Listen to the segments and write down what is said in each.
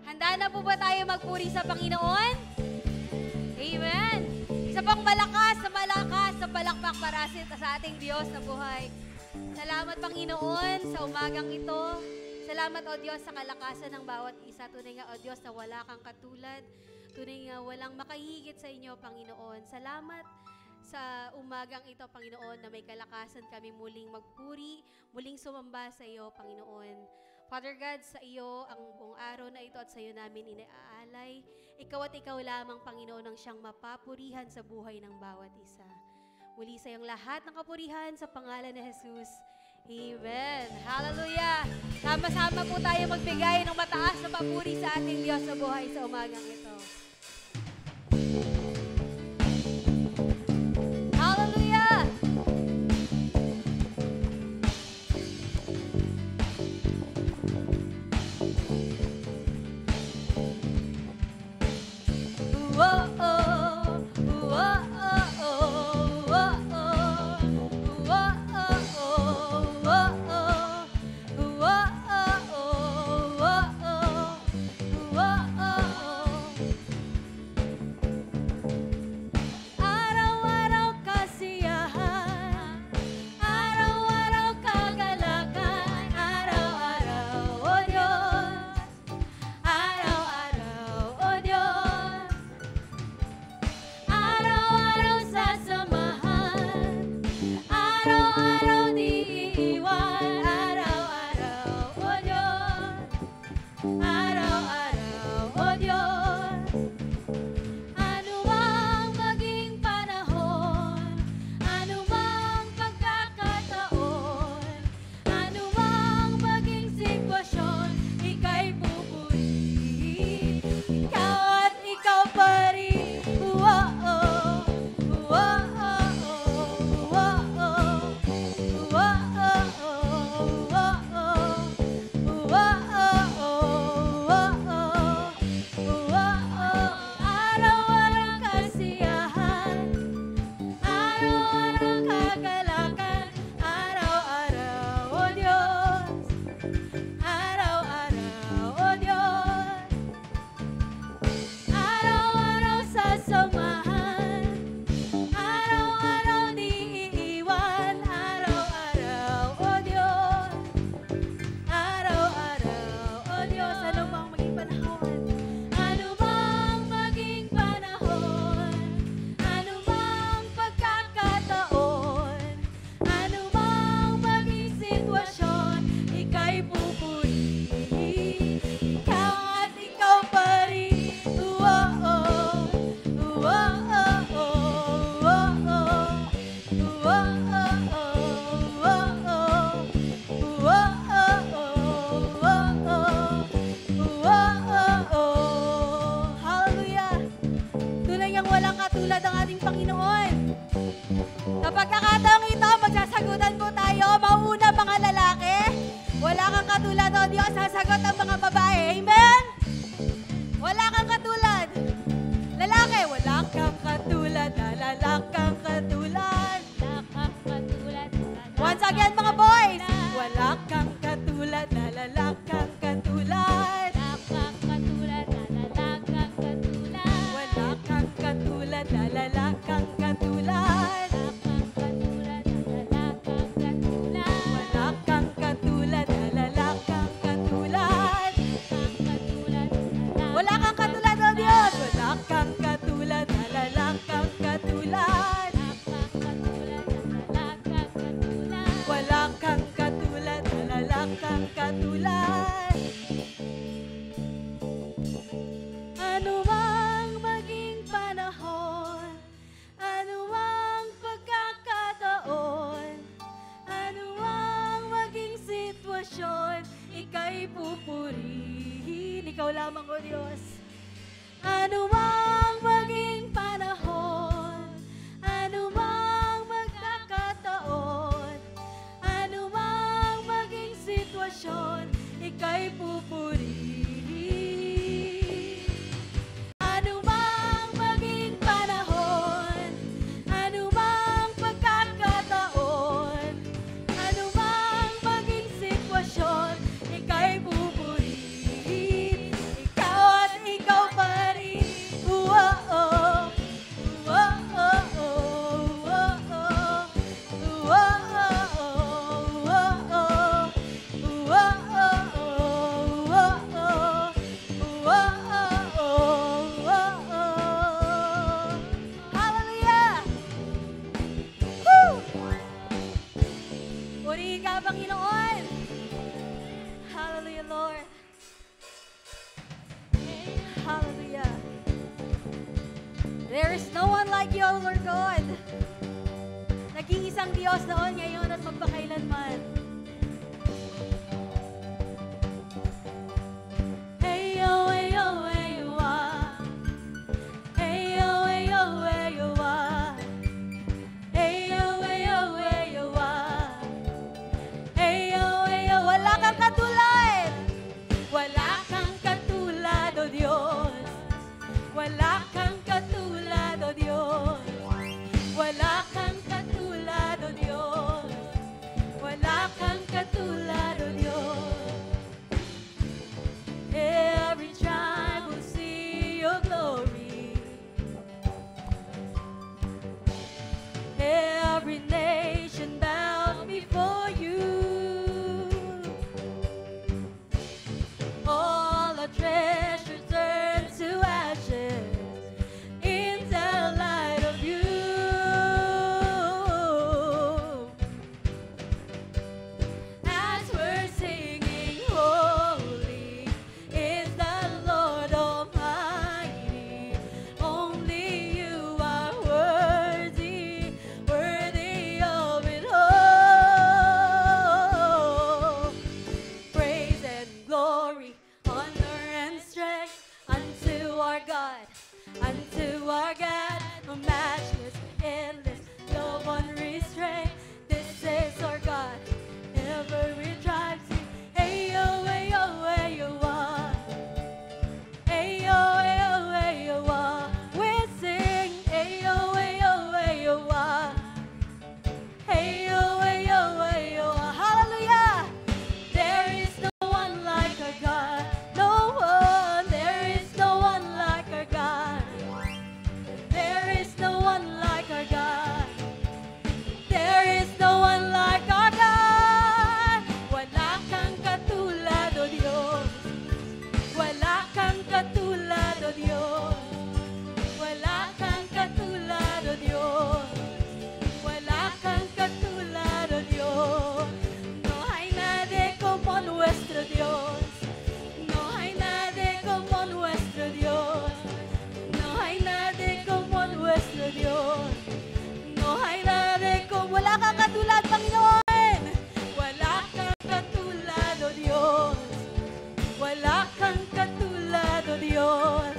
Handa na po ba tayo magpuri sa Panginoon? Amen! Isa pang malakas na palakpak para sa ating Diyos na buhay. Salamat Panginoon sa umagang ito. Salamat o Diyos sa kalakasan ng bawat isa. Tunay nga o Diyos na wala kang katulad. Tunay nga walang makahigit sa inyo Panginoon. Salamat sa umagang ito Panginoon na may kalakasan kami muling magpuri, muling sumamba sa iyo Panginoon. Father God, sa iyo ang buong araw na ito at sa iyo namin inaalay. Ikaw at ikaw lamang, Panginoon, ang siyang mapapurihan sa buhay ng bawat isa. Muli sa iyong lahat ng kapurihan sa pangalan ni Jesus. Amen. Hallelujah. Sama-sama po tayo magbigay ng mataas na papuri sa ating Diyos sa buhay sa umagang ito. Hallelujah. katulad, O Diyos, sasagot ang mga babae. Amen? Wala kang katulad. Lalaki, wala kang katulad, lalala kang katulad. Wala kang katulad. Once again, mga boys. Wala kang katulad, lalala kang katulad. Ikaw lamang, O Diyos. Ano mang maging panahon, ano mang magkakataon, ano mang maging sitwasyon, ika'y pupurihin. Ano mang maging panahon, ano mang pagkakataon, ano mang maging sitwasyon, ika'y pupurihin. Ikaw at ikaw pa rin. Oh, oh, oh, oh, oh, oh, oh, oh, Hallelujah! Woo! Purihin ka, Panginoon. Hallelujah, Lord. Hallelujah. There is no one like you, Lord God. Nag-iisang Diyos noon, ngayon at magpakailanman. Ayo, ayo, ayo, ah. Ayo, ayo, ayo, ah. Ayo, ayo, ayo, ah. Ayo, ayo, wala kang katulad. Wala kang katulad, O Diyos. Wala kang katulad, O Diyos. Wala kang katulad, O Diyos. Wala kang katulad, O Diyos. Every tribe will see your glory. Every nation bow before you. All our treasures turn to ashes in the light of you. As we're singing, holy is the Lord Almighty. Only you are worthy, worthy of it all. Praise and glory, honor and strength unto our God, matchless, endless, love unrestrained. This is our God. Every tribe sing, ayo, ayo, ayo, ah. Ayo, ayo, ayo, ah. We sing, ayo, ayo, ayo, ah. Ayo, ayo, ayo, ah. Hallelujah! There is no one like our God. No one, there is no one like our God. There is no one like our God. There is no one like our God. Wala kang katulad, O Diyos. Wala kang katulad, O Diyos. Wala kang katulad, O Diyos. Wala kang katulad, O Dios. No hay nadie como nuestro Dios. No hay nadie como nuestro Dios. No hay nadie como nuestro Dios. No hay nadie como... Wala kang katulad, Panginoon. Wala kang katulad, O Dios. Wala kang katulad, O Dios.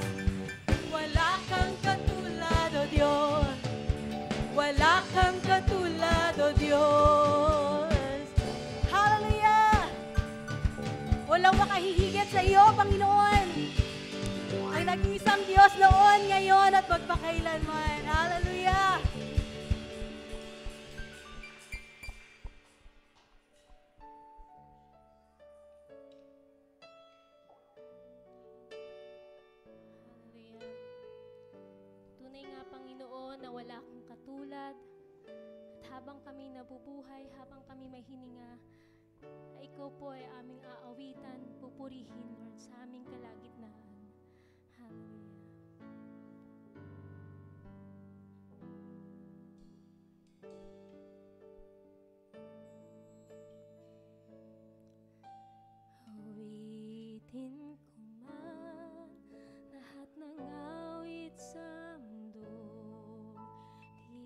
Wala kang katulad, O Dios. Wala kang katulad, O Diyos. Hallelujah! Walang makahihigit sa iyo, Panginoon. Ang nag-iisang Diyos noon, ngayon, at magpakailanman. Hallelujah! Hallelujah. Tunay nga, Panginoon, na wala kang katulad. At habang kami nabubuhay, habang kami may hininga, ay ikaw po ay aming aawitan, pupurihin, Lord, sa aming kalagitnaan. Hallelujah. Awitin ko man lahat ng awit sa mundo,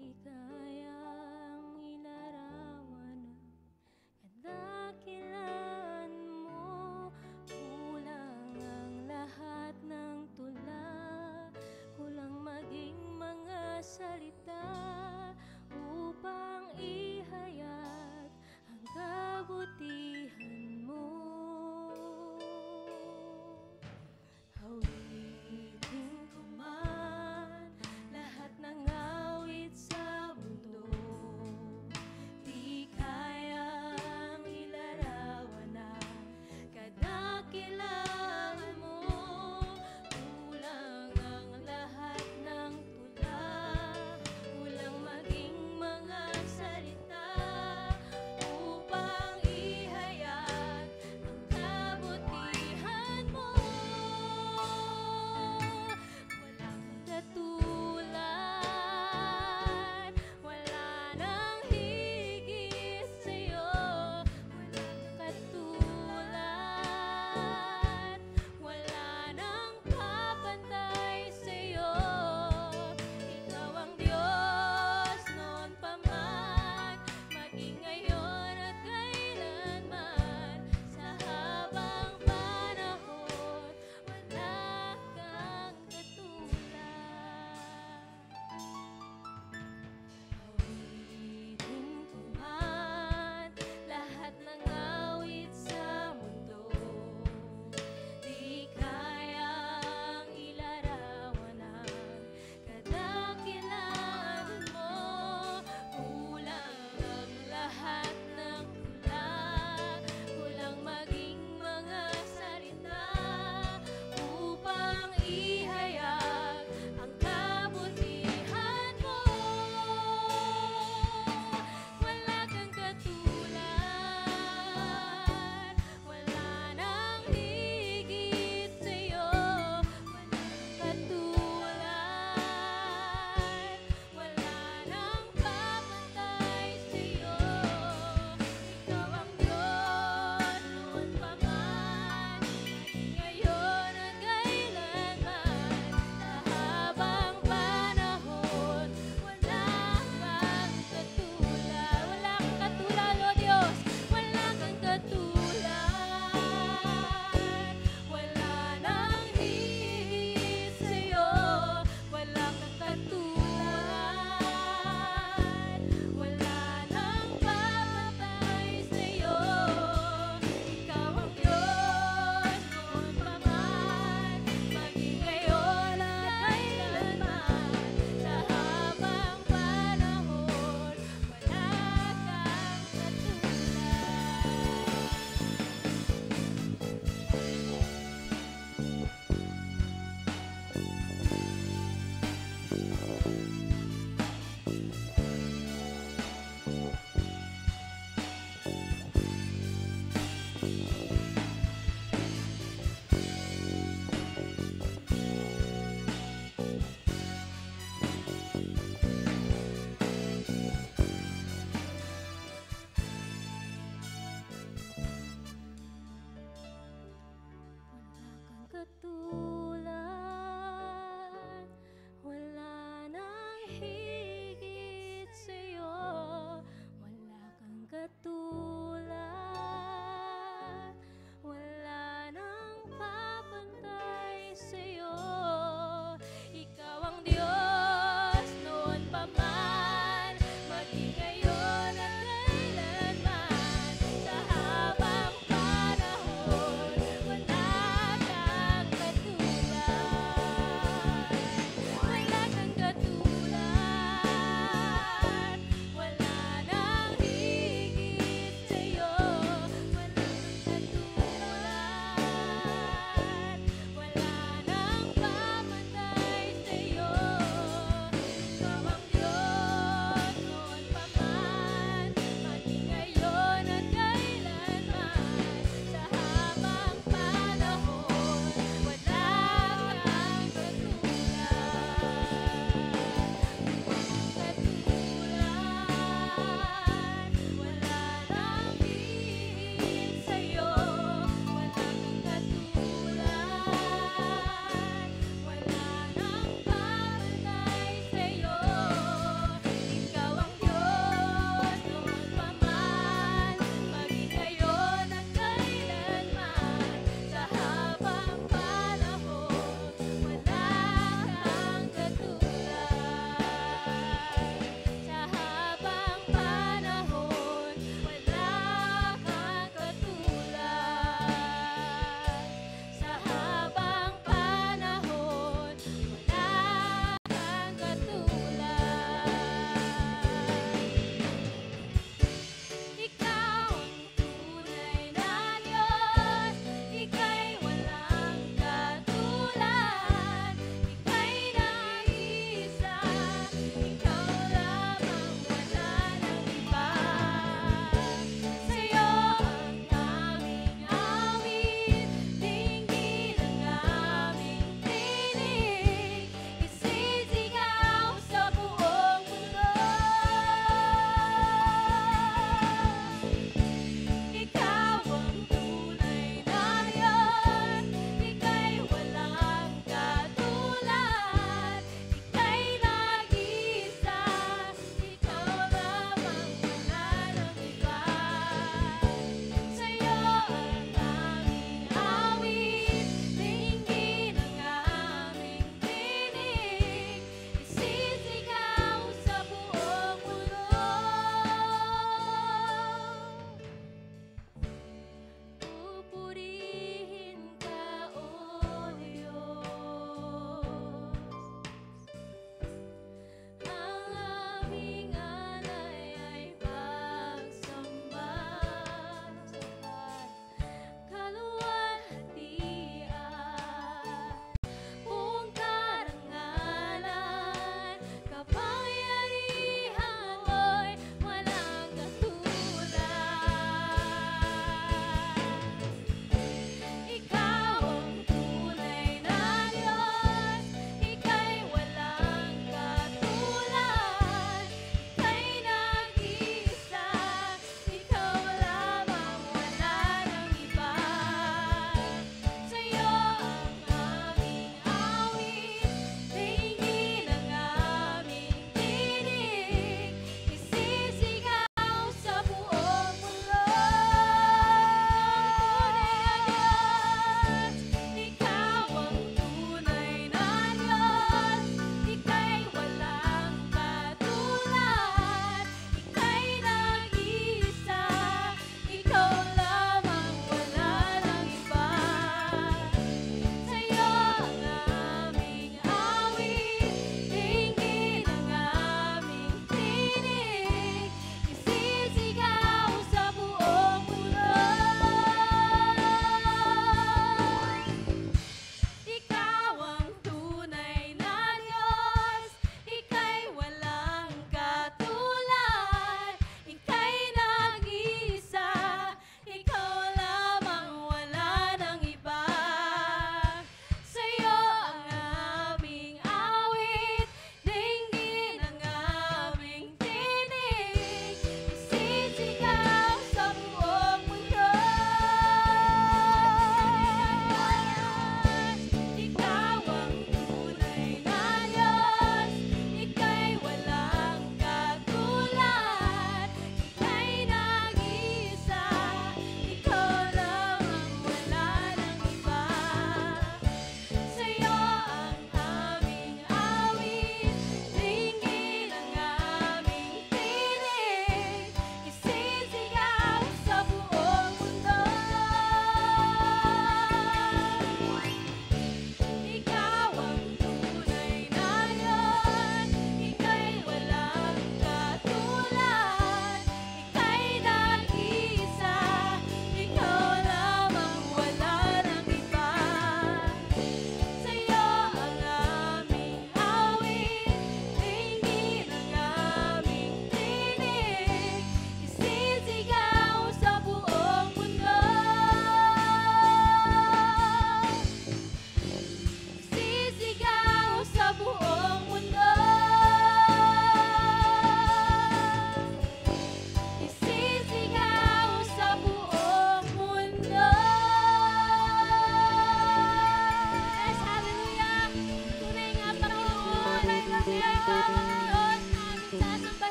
di kayang ilarawan ang kadakilaan mo, katulad, wala nang higit sa'yo, wala kang katulad, wala nang papantay sa'yo. Ikaw ang Diyos noon pa man, maging ngayon at kailanman. Sa habang panahon, wala kang katulad.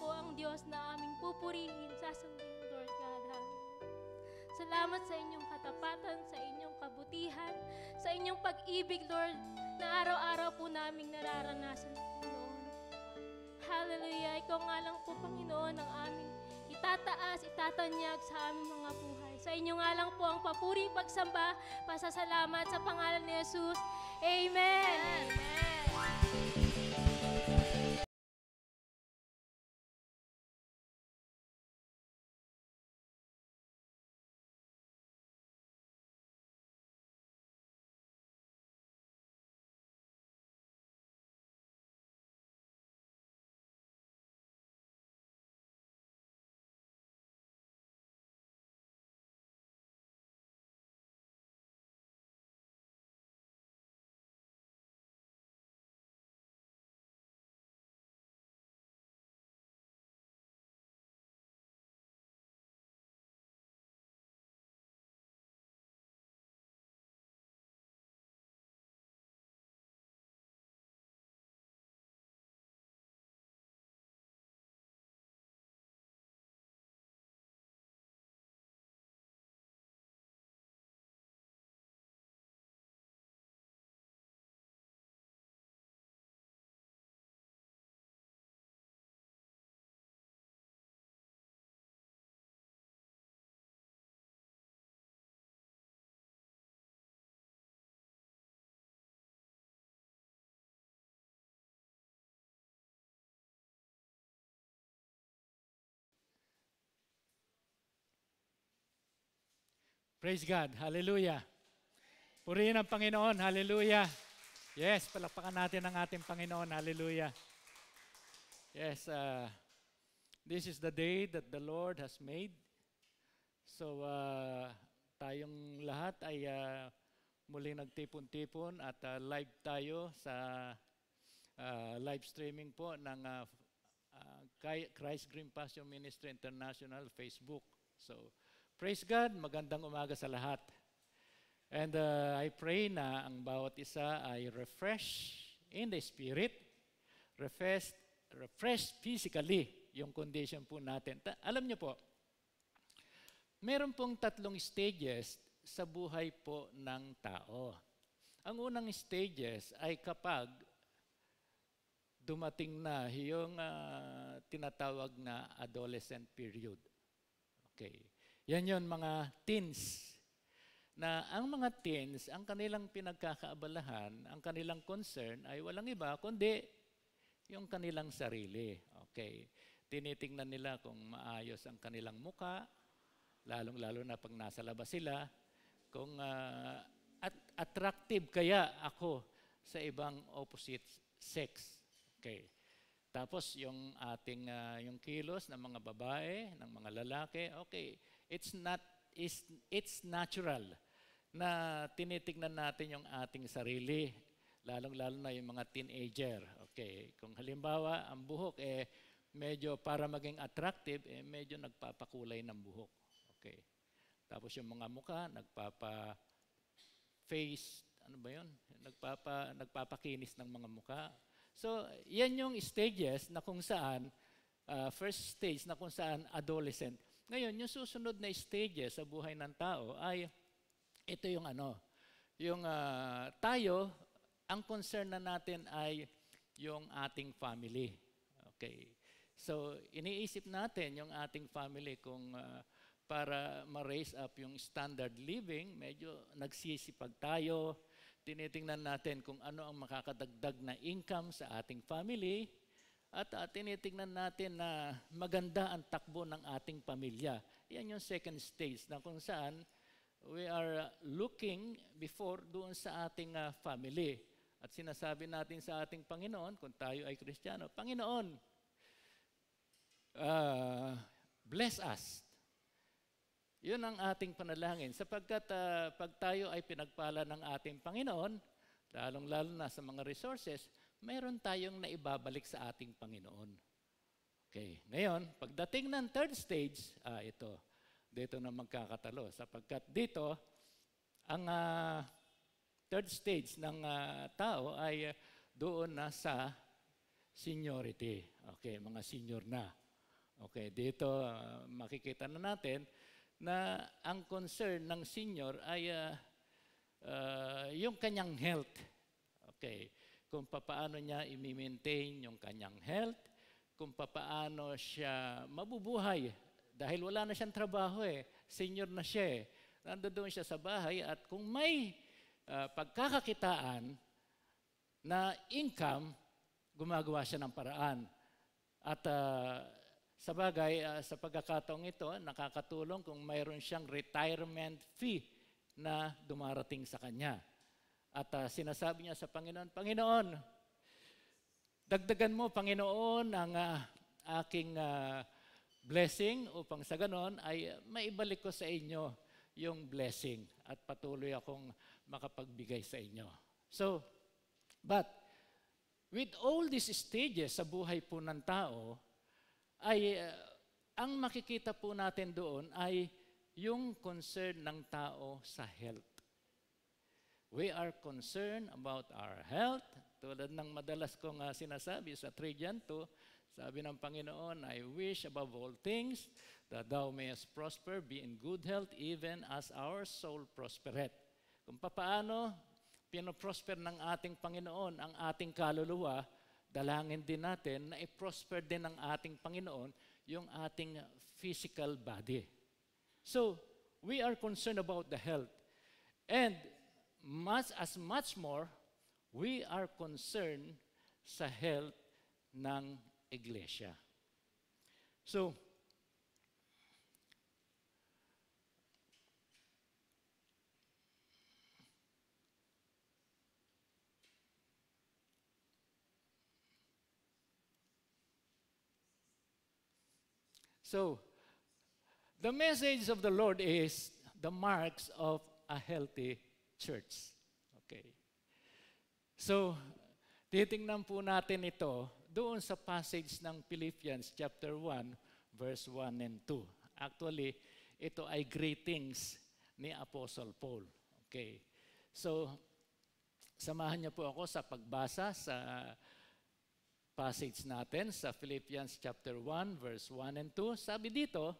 po ang Diyos na aming pupurihin, sasundin, Lord God. Salamat sa inyong katapatan, sa inyong kabutihan, sa inyong pag-ibig, Lord, na araw-araw po naming nararanasan, Panginoon. Hallelujah! Ikaw nga lang po, Panginoon, ang aming itataas, itatanyag sa aming mga buhay. Sa inyo nga lang po ang papuri, pagsamba, pasasalamat sa pangalan ni Jesus. Amen! Praise God. Hallelujah. Purihin ang Panginoon. Hallelujah. Yes, palakpakan natin ang ating Panginoon. Hallelujah. Yes, this is the day that the Lord has made. So, tayong lahat ay muling nagtipon-tipon at live tayo sa live streaming po ng Christ Green Passion Ministry International Facebook. So, praise God, magandang umaga sa lahat. And I pray na ang bawat isa ay refreshed in the spirit, refreshed physically yung condition po natin. Alam niyo po, meron pong 3 stages sa buhay po ng tao. Ang unang stages ay kapag dumating na yung tinatawag na adolescent period. Okay. Yan yun, mga teens. Na ang mga teens, ang kanilang pinagkakaabalahan, ang kanilang concern ay walang iba, kundi yung kanilang sarili. Okay. Tinitingnan nila kung maayos ang kanilang muka, lalong-lalo na pag nasa labas sila, kung attractive kaya ako sa ibang opposite sex. Okay. Tapos yung ating yung kilos ng mga babae, ng mga lalaki, okay. It's natural na tinitingnan natin yung ating sarili, lalong-lalo na yung mga teenager. Okay. Kung halimbawa ang buhok medyo para maging attractive, medyo nagpapakulay ng buhok. Okay. Tapos yung mga mukha, nagpapa-face, ano ba yun? Nagpapakinis ng mga mukha. So, yan yung stages na kung saan, first stage na kung saan adolescent. Ngayon, yung susunod na stages sa buhay ng tao ay, ito yung tayo, ang concern na natin ay yung ating family. Okay. So, iniisip natin yung ating family kung para ma-raise up yung standard living, medyo nagsisipag tayo. Tinitingnan natin kung ano ang makakadagdag na income sa ating family. At tinitingnan natin na maganda ang takbo ng ating pamilya. Yan yung second stage na kung saan we are looking before doon sa ating family. At sinasabi natin sa ating Panginoon, kung tayo ay Kristiyano, Panginoon, bless us. Yun ang ating panalangin. Sapagkat pag tayo ay pinagpala ng ating Panginoon, lalong-lalo na sa mga resources, mayroon tayong naibabalik sa ating Panginoon. Okay. Ngayon, pagdating ng third stage, dito na magkakatalo. Sapagkat dito, ang third stage ng tao ay doon na sa seniority. Okay, mga senior na. Okay, dito makikita na natin na ang concern ng senior ay yung kanyang health. Okay, kung paano niya i-maintain yung kanyang health, kung paano siya mabubuhay dahil wala na siyang trabaho senior na siya nandoon siya sa bahay at kung may pagkakakitaan na income, gumagawa siya ng paraan. At sa bagay, sa pagkakataong ito, nakakatulong kung mayroon siyang retirement fee na dumarating sa kanya. At sinasabi niya sa Panginoon, Panginoon, dagdagan mo, Panginoon, ang aking blessing upang sa ganon ay maibalik ko sa inyo yung blessing at patuloy akong makapagbigay sa inyo. So, but with all these stages sa buhay po ng tao, ay ang makikita po natin doon ay yung concern ng tao sa health. We are concerned about our health. Tulad ng madalas kong sinasabi sa Tridian 2, sabi ng Panginoon, I wish above all things that thou mayest prosper, be in good health, even as our soul prospereth. Kung paano pinoprosper ng ating Panginoon ang ating kaluluwa, dalangin din natin na i-prosper din ng ating Panginoon yung ating physical body. So, we are concerned about the health. And much more, we are concerned sa health ng iglesia. So, the message of the Lord is the marks of a healthy church. Okay. So, titingnan po natin ito doon sa passage ng Philippians chapter 1, verse 1 and 2. Actually, ito ay greetings ni Apostle Paul. Okay. So, samahan niyo po ako sa pagbasa sa passage natin sa Philippians chapter 1, verse 1 and 2. Sabi dito,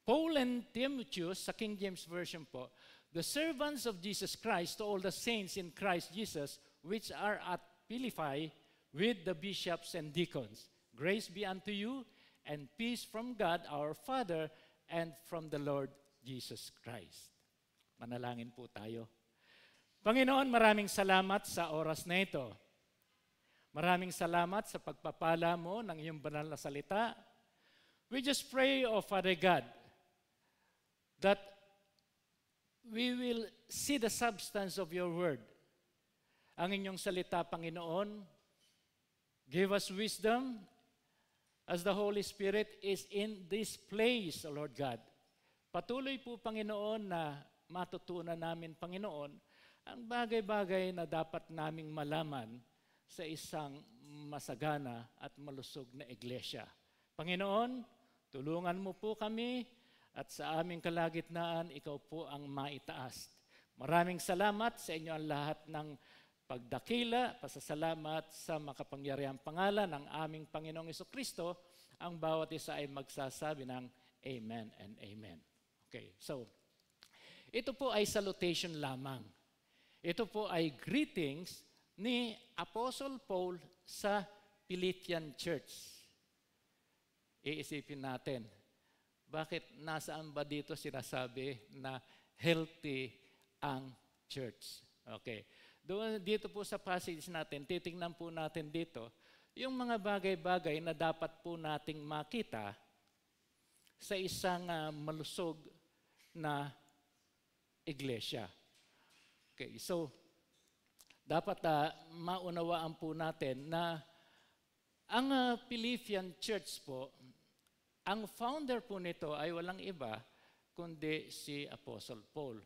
Paul and Timotheus, sa King James Version po, the servants of Jesus Christ to all the saints in Christ Jesus, which are at Philippi, with the bishops and deacons. Grace be unto you, and peace from God our Father, and from the Lord Jesus Christ. Manalangin po tayo. Panginoon, maraming salamat sa oras na ito. Maraming salamat sa pagpapala mo ng iyong banal na salita. We just pray, O Father God, that we will see the substance of your word. Ang inyong salita, Panginoon, give us wisdom as the Holy Spirit is in this place, O Lord God. Patuloy po, Panginoon, na matutunan namin, Panginoon, ang bagay-bagay na dapat naming malaman sa isang masagana at malusog na iglesia. Panginoon, tulungan mo po kami at sa aming kalagitnaan, ikaw po ang maitaas. Maraming salamat sa inyo ang lahat ng pagdakila, pasasalamat sa makapangyarihang pangalan ng aming Panginoong Jesucristo. Ang bawat isa ay magsasabi ng Amen and Amen. Okay, so ito po ay salutation lamang. Ito po ay greetings ni Apostle Paul sa Philippian Church. Iisipin natin, bakit nasaan ba dito sinasabi na healthy ang church? Okay. Dito po sa passage natin, titingnan po natin dito, yung mga bagay-bagay na dapat po nating makita sa isang malusog na iglesia. Okay, so dapat maunawaan po natin na ang Philippian Church po, ang founder po nito ay walang iba kundi si Apostle Paul.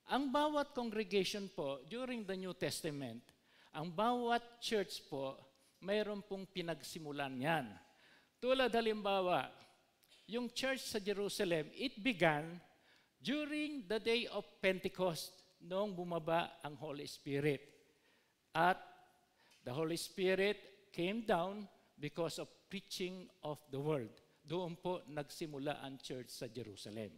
Ang bawat congregation po during the New Testament, ang bawat church po, mayroon pong pinagsimulan yan. Tulad halimbawa, yung church sa Jerusalem, it began during the day of Pentecost, noong bumaba ang Holy Spirit. At the Holy Spirit came down because of preaching of the word. Doon po nagsimula ang church sa Jerusalem.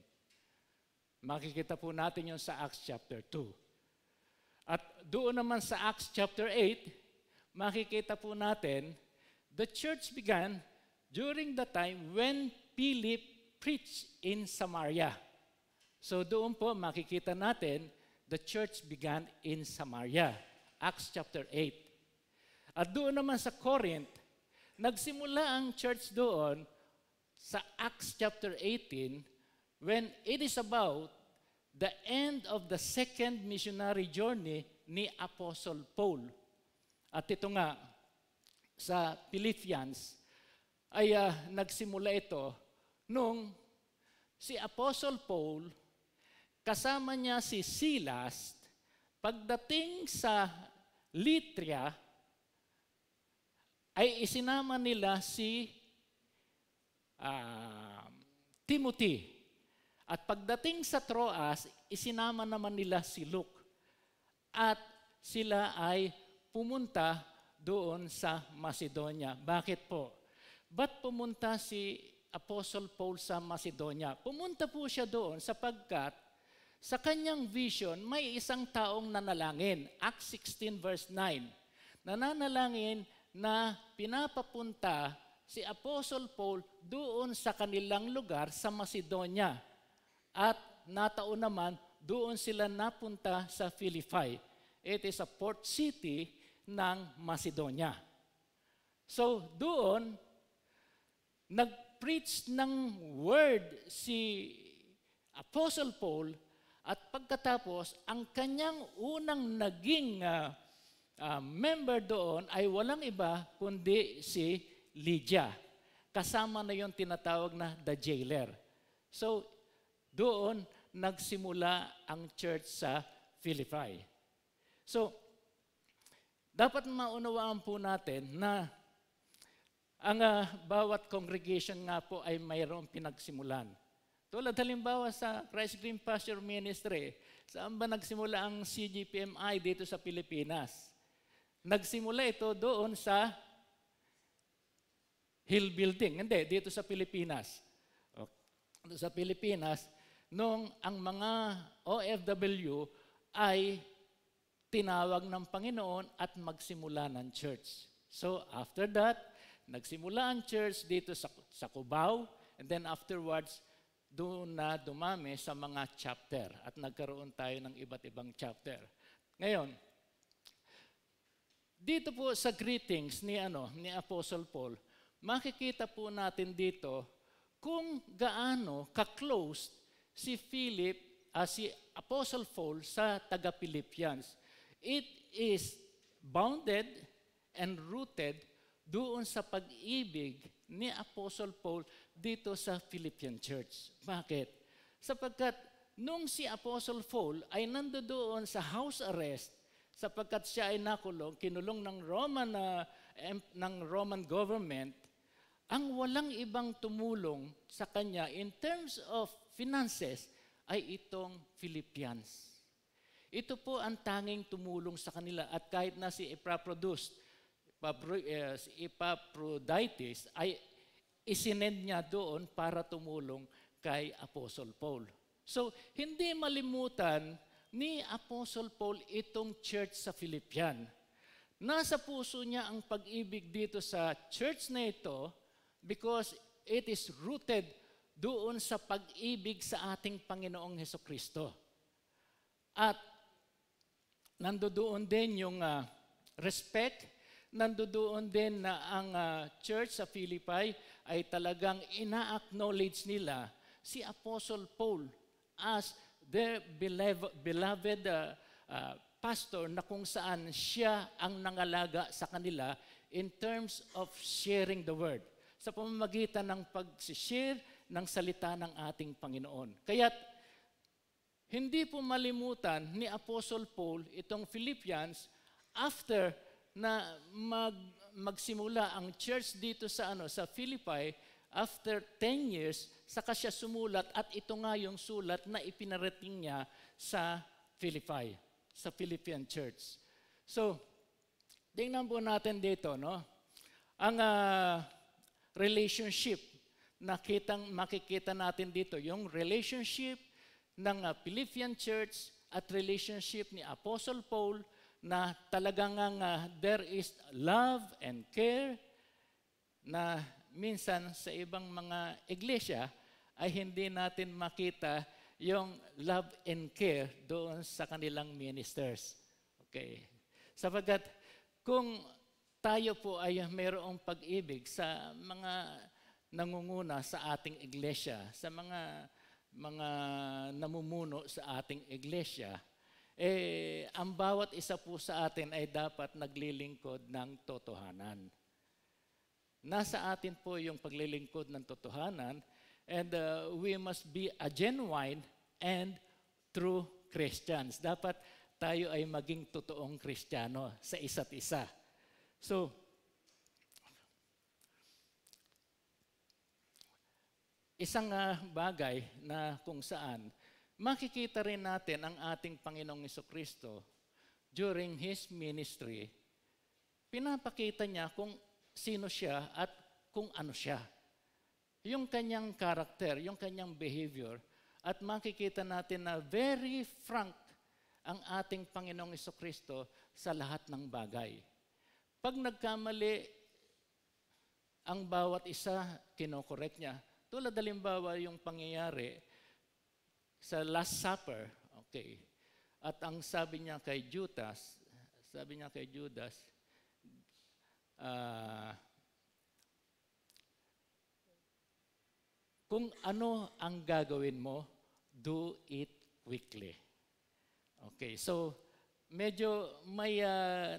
Makikita po natin yun sa Acts chapter 2. At doon naman sa Acts chapter 8, makikita po natin, the church began during the time when Philip preached in Samaria. So doon po makikita natin, the church began in Samaria. Acts chapter 8. At doon naman sa Corinth, nagsimula ang church doon sa Acts chapter 18 when it is about the end of the second missionary journey ni Apostle Paul. At ito nga, sa Philippians, ay nagsimula ito nung si Apostle Paul, kasama niya si Silas, pagdating sa Lytria, ay isinama nila si Timothy. At pagdating sa Troas, isinama naman nila si Luke. At sila ay pumunta doon sa Macedonia. Bakit po? Ba't pumunta si Apostle Paul sa Macedonia? Pumunta po siya doon sapagkat sa kanyang vision, may isang taong nanalangin. Acts 16 verse 9. Nananalangin na pinapapunta si Apostle Paul doon sa kanilang lugar sa Macedonia. At nataon naman, doon sila napunta sa Philippi. It is a port city ng Macedonia. So doon, nag-preach ng word si Apostle Paul at pagkatapos, ang kanyang unang naging member doon ay walang iba kundi si Lydia. Kasama na yung tinatawag na the jailer. So, doon nagsimula ang church sa Philippi. So, dapat maunawaan po natin na ang bawat congregation nga po ay mayroong pinagsimulan. Tulad halimbawa sa Christ Green Pasture Ministry, saan ba nagsimula ang CGPMI dito sa Pilipinas? Nagsimula ito doon sa Hill Building. Hindi, dito sa Pilipinas. Sa Pilipinas, nung ang mga OFW ay tinawag ng Panginoon at magsimula ng church. So after that, nagsimula ang church dito sa Cubao, and then afterwards, doon na dumami sa mga chapter at nagkaroon tayo ng iba't ibang chapter. Ngayon, dito po sa greetings ni Apostle Paul, makikita po natin dito kung gaano ka-close si si Apostle Paul sa taga-Philippians. It is bounded and rooted doon sa pag-ibig ni Apostle Paul dito sa Philippian Church. Bakit? Sapagkat nung si Apostle Paul ay nandoon sa house arrest, sapagkat siya ay kinulong ng Roman government, ang walang ibang tumulong sa kanya in terms of finances ay itong Philippians. Ito po ang tanging tumulong sa kanila at kahit na si Epaphroditus ay isinend niya doon para tumulong kay Apostle Paul. So, hindi malimutan ni Apostle Paul itong church sa Philippian. Nasa puso niya ang pag-ibig dito sa church na ito because it is rooted doon sa pag-ibig sa ating Panginoong Hesukristo. At nandoon din yung respect, nandoon din na ang church sa Philippi ay talagang ina-acknowledge nila si Apostle Paul as their beloved pastor na kung saan siya ang nangalaga sa kanila in terms of sharing the word. Sa pamamagitan ng pag-share ng salita ng ating Panginoon. Kaya't hindi po malimutan ni Apostle Paul itong Philippians after na magsimula ang church dito sa Philippi, after 10 years, saka siya sumulat at ito nga yung sulat na ipinarating niya sa Philippi, sa Philippian church. So, tingnan po natin dito, no? relationship na makikita natin dito. Yung relationship ng Philippian Church at relationship ni Apostle Paul na talagang there is love and care na minsan sa ibang mga iglesia ay hindi natin makita yung love and care doon sa kanilang ministers. Okay. Sapagkat kung tayo po ay mayroong pag-ibig sa mga nangunguna sa ating iglesia, sa mga namumuno sa ating iglesia, ang bawat isa po sa atin ay dapat naglilingkod ng totohanan. Nasa atin po yung paglilingkod ng totohanan, and we must be a genuine and true Christians. Dapat tayo ay maging totoong Kristiyano sa isa't isa. So, isang bagay na kung saan makikita rin natin ang ating Panginoong Jesucristo during His ministry, pinapakita niya kung sino siya at kung ano siya. Yung kanyang karakter, yung kanyang behavior, at makikita natin na very frank ang ating Panginoong Jesucristo sa lahat ng bagay. Pag nagkamali ang bawat isa, kinokorek niya. Tulad halimbawa yung pangyayari sa Last Supper, okay. At ang sabi niya kay Judas, kung ano ang gagawin mo, do it quickly. Okay, so medyo may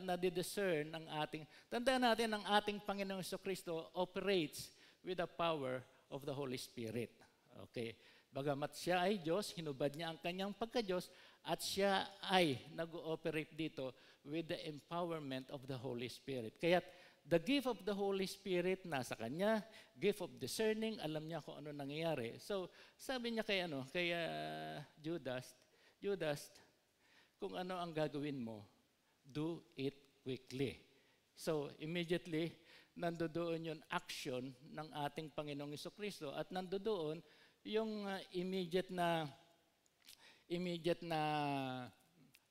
nadidiscern ang ating, tandaan natin ang ating Panginoong Jesucristo operates with the power of the Holy Spirit. Okay, bagamat siya ay Diyos, hinubad niya ang kanyang pagka-Diyos, at siya ay nag-ooperate dito with the empowerment of the Holy Spirit. Kaya the gift of the Holy Spirit nasa kanya, gift of discerning, alam niya kung ano nangyayari. So, sabi niya kay Judas, kung ano ang gagawin mo, do it quickly. So, immediately, nandoon yung action ng ating Panginoong Jesucristo at nandoon yung immediate na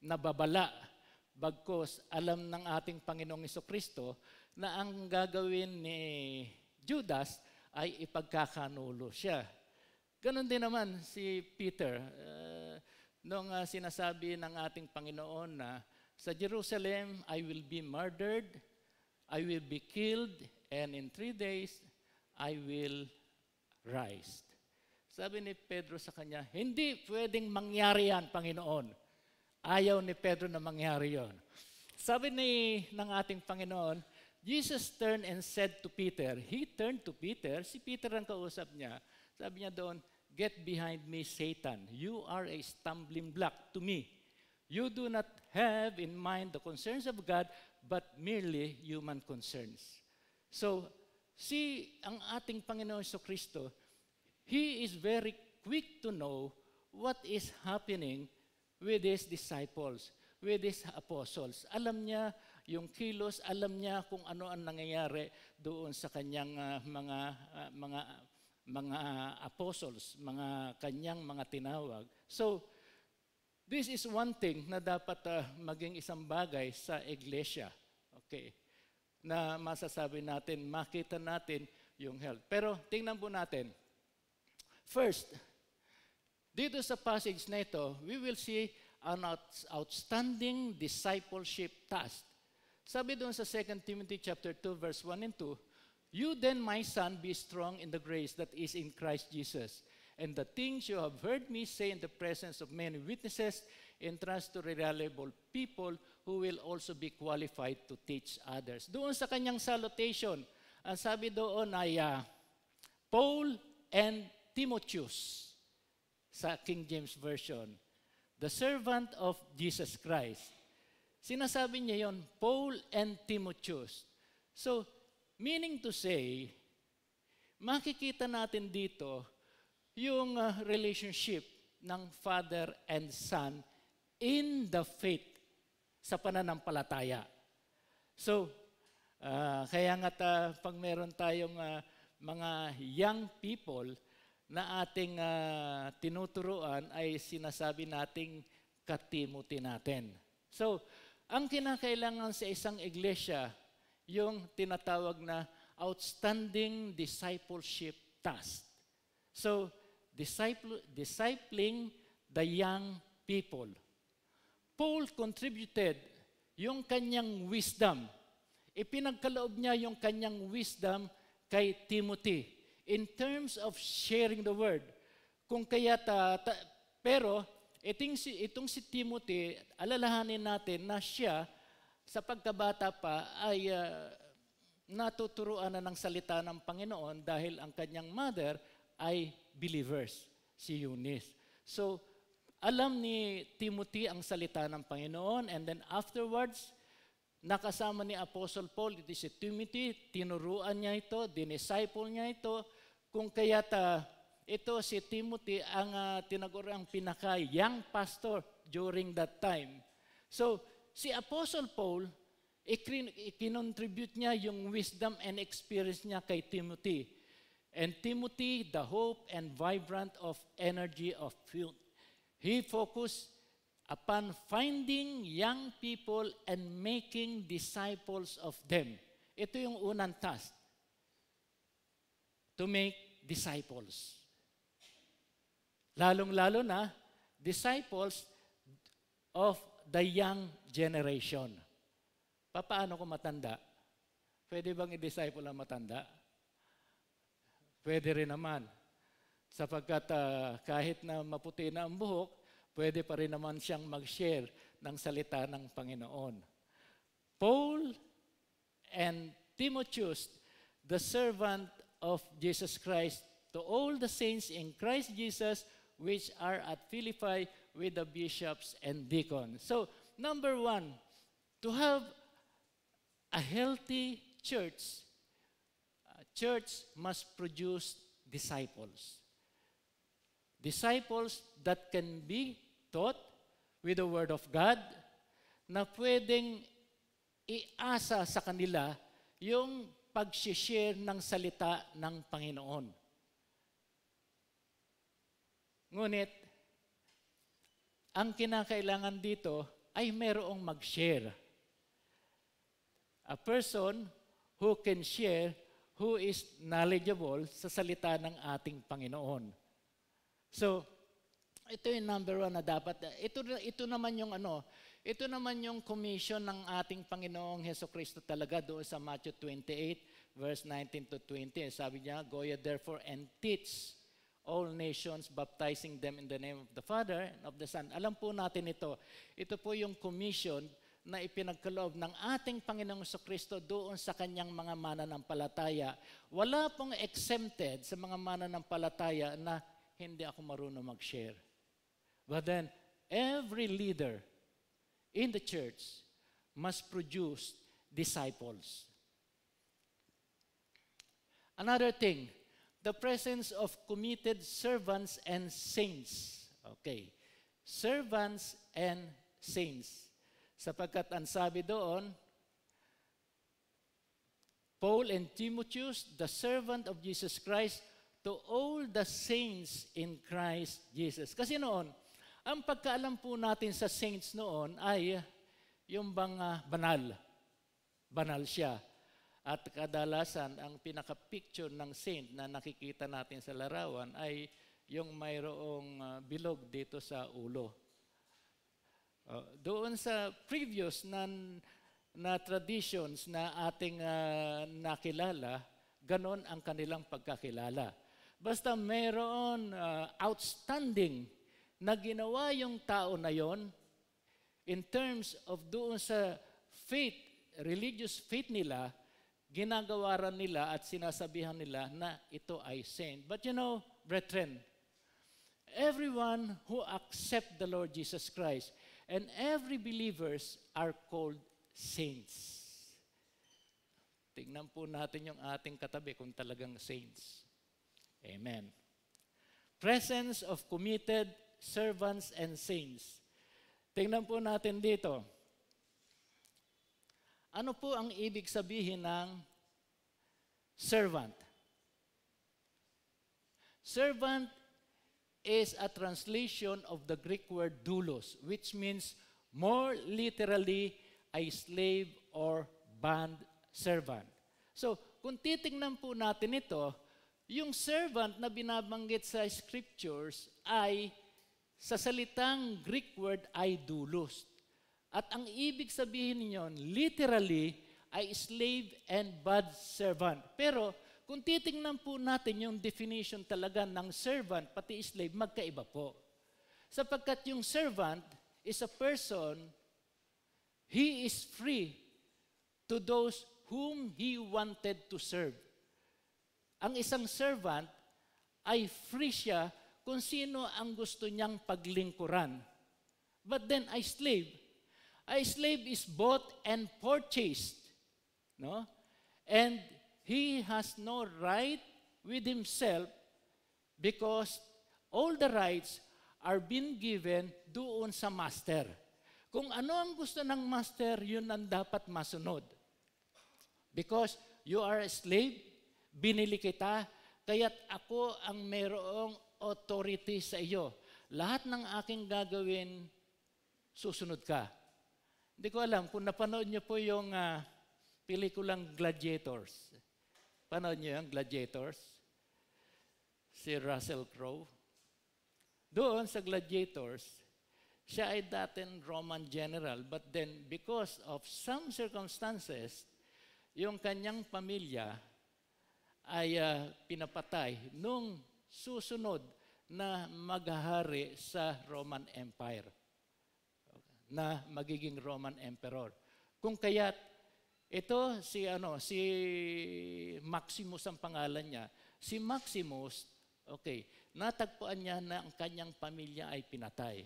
nababala. Bagkos, alam ng ating Panginoong Jesucristo na ang gagawin ni Judas ay ipagkakanulo siya. Ganon din naman si Peter. Nung sinasabi ng ating Panginoon na sa Jerusalem, I will be murdered, I will be killed, and in 3 days, I will rise. Sabi ni Pedro sa kanya, hindi pwedeng mangyari yan, Panginoon. Ayaw ni Pedro na mangyari yon. Sabi ng ating Panginoon, Jesus turned and said to Peter, he turned to Peter, si Peter ang kausap niya, sabi niya doon, get behind me, Satan. You are a stumbling block to me. You do not have in mind the concerns of God, but merely human concerns. So, ang ating Panginoon Jesucristo, He is very quick to know what is happening with His disciples, with His apostles. Alam niya yung kilos, alam niya kung ano ang nangyayari doon sa kanyang mga apostles, kanyang mga tinawag. So, this is one thing na dapat maging isang bagay sa iglesia. Okay. Na masasabi natin, makita natin yung health. Pero tingnan po natin. First, dito sa passage na ito, we will see an outstanding discipleship task. Sabi doon sa 2 Timothy chapter 2 verse 1 and 2, you then, my son, be strong in the grace that is in Christ Jesus. And the things you have heard me say in the presence of many witnesses, entrust to reliable people who will also be qualified to teach others. Doon sa kanyang salutation, ang sabi doon ay Paul and Timotheus sa King James Version, the servant of Jesus Christ. Sinasabi niya yon, Paul and Timotheus. So, meaning to say, makikita natin dito yung relationship ng father and son in the faith sa pananampalataya. So, kaya nga pag meron tayong mga young people na ating tinuturuan ay sinasabi nating ka-Timothy natin. So, ang kinakailangan sa isang iglesia, yung tinatawag na outstanding discipleship task. So, discipling the young people. Paul contributed yung kanyang wisdom. Ipinagkaloob niya yung kanyang wisdom kay Timothy in terms of sharing the word. Kung kaya pero itong si Timothy, alalahanin natin na siya sa pagkabata pa ay natuturuan na ng salita ng Panginoon dahil ang kanyang mother ay believers, si Eunice. So, alam ni Timothy ang salita ng Panginoon, and then afterwards, nakasama ni Apostle Paul, ito si Timothy, tinuruan niya ito, dinisciple niya ito, kung kaya't ito si Timothy ang tinaguriang pinaka-young pastor during that time. So, si Apostle Paul, ikinontribute niya yung wisdom and experience niya kay Timothy. And Timothy, the hope and vibrant of energy of youth. He focused upon finding young people and making disciples of them. Ito yung unang task. To make disciples. Lalong-lalo na, disciples of the young generation. Paano kung matanda? Pwede bang i-disciple ang matanda? Pwede rin naman. Sapagkat kahit na maputi na ang buhok, pwede pa rin naman siyang mag-share ng salita ng Panginoon. Paul and Timotheus, the servant of Jesus Christ, to all the saints in Christ Jesus, which are at Philippi with the bishops and deacons. So, number one, to have a healthy church, church must produce disciples. Disciples that can be taught with the Word of God, na pwedeng iasa sa kanila yung pag-share ng salita ng Panginoon. Ngunit, ang kinakailangan dito ay merong mag-share. A person who can share, who is knowledgeable sa salita ng ating Panginoon. So, ito yung number one na dapat. Ito naman yung ito naman yung commission ng ating Panginoong Hesukristo talaga doon sa Matthew 28, verse 19 to 20. Sabi niya, "Go ye therefore and teach all nations, baptizing them in the name of the Father and of the Son." Alam po natin ito. Ito po yung commission na ipinagkaloob ng ating Panginoong Hesukristo doon sa kanyang mga mananampalataya. Wala pong exempted sa mga mananampalataya na hindi ako marunong mag-share. But then, every leader in the church must produce disciples. Another thing, the presence of committed servants and saints. Okay. Servants and saints. Sapagkat ang sabi doon, Paul and Timotheus, the servant of Jesus Christ, to all the saints in Christ Jesus. Kasi noon, ang pagkaalam po natin sa saints noon ay yung bang banal. Banal siya. At kadalasan, ang pinaka-picture ng saint na nakikita natin sa larawan ay yung mayroong bilog dito sa ulo. Doon sa previous na traditions na ating nakilala, ganon ang kanilang pagkakilala. Basta mayroon outstanding na ginawa yung tao na yon in terms of doon sa faith, religious faith nila, ginagawaran nila at sinasabihan nila na ito ay saint. But you know, brethren, everyone who accept the Lord Jesus Christ and every believers are called saints. Tingnan po natin yung ating katabi kung talagang saints. Amen. Presence of committed servants and saints. Tingnan po natin dito. Ano po ang ibig sabihin ng servant? Servant is a translation of the Greek word doulos, which means more literally a slave or bond servant. So, kung titingnan po natin ito, yung servant na binabanggit sa scriptures ay sa salitang Greek word ay doulos. At ang ibig sabihin niyon, literally, ay slave and bond servant. Pero, kung titingnan po natin yung definition talaga ng servant, pati slave, magkaiba po. Sapagkat yung servant is a person, he is free to those whom he wanted to serve. Ang isang servant ay free siya kung sino ang gusto niyang paglingkuran. But then a slave is bought and purchased. No? And he has no right with himself because all the rights are being given doon sa master. Kung ano ang gusto ng master, yun ang dapat masunod. Because you are a slave, binili kita, kaya't ako ang mayroong authority sa iyo. Lahat ng aking gagawin, susunod ka. Hindi ko alam, kung napanood niyo po yung pelikulang Gladiators. Panood niyo yung Gladiators? Si Russell Crowe. Doon sa Gladiators, siya ay dating Roman general, but then because of some circumstances, yung kanyang pamilya ay pinapatay nung susunod na maghahari sa Roman Empire, na magiging Roman Emperor. Kung kaya't ito si Maximus ang pangalan niya. Si Maximus, natagpuan niya na ang kanyang pamilya ay pinatay.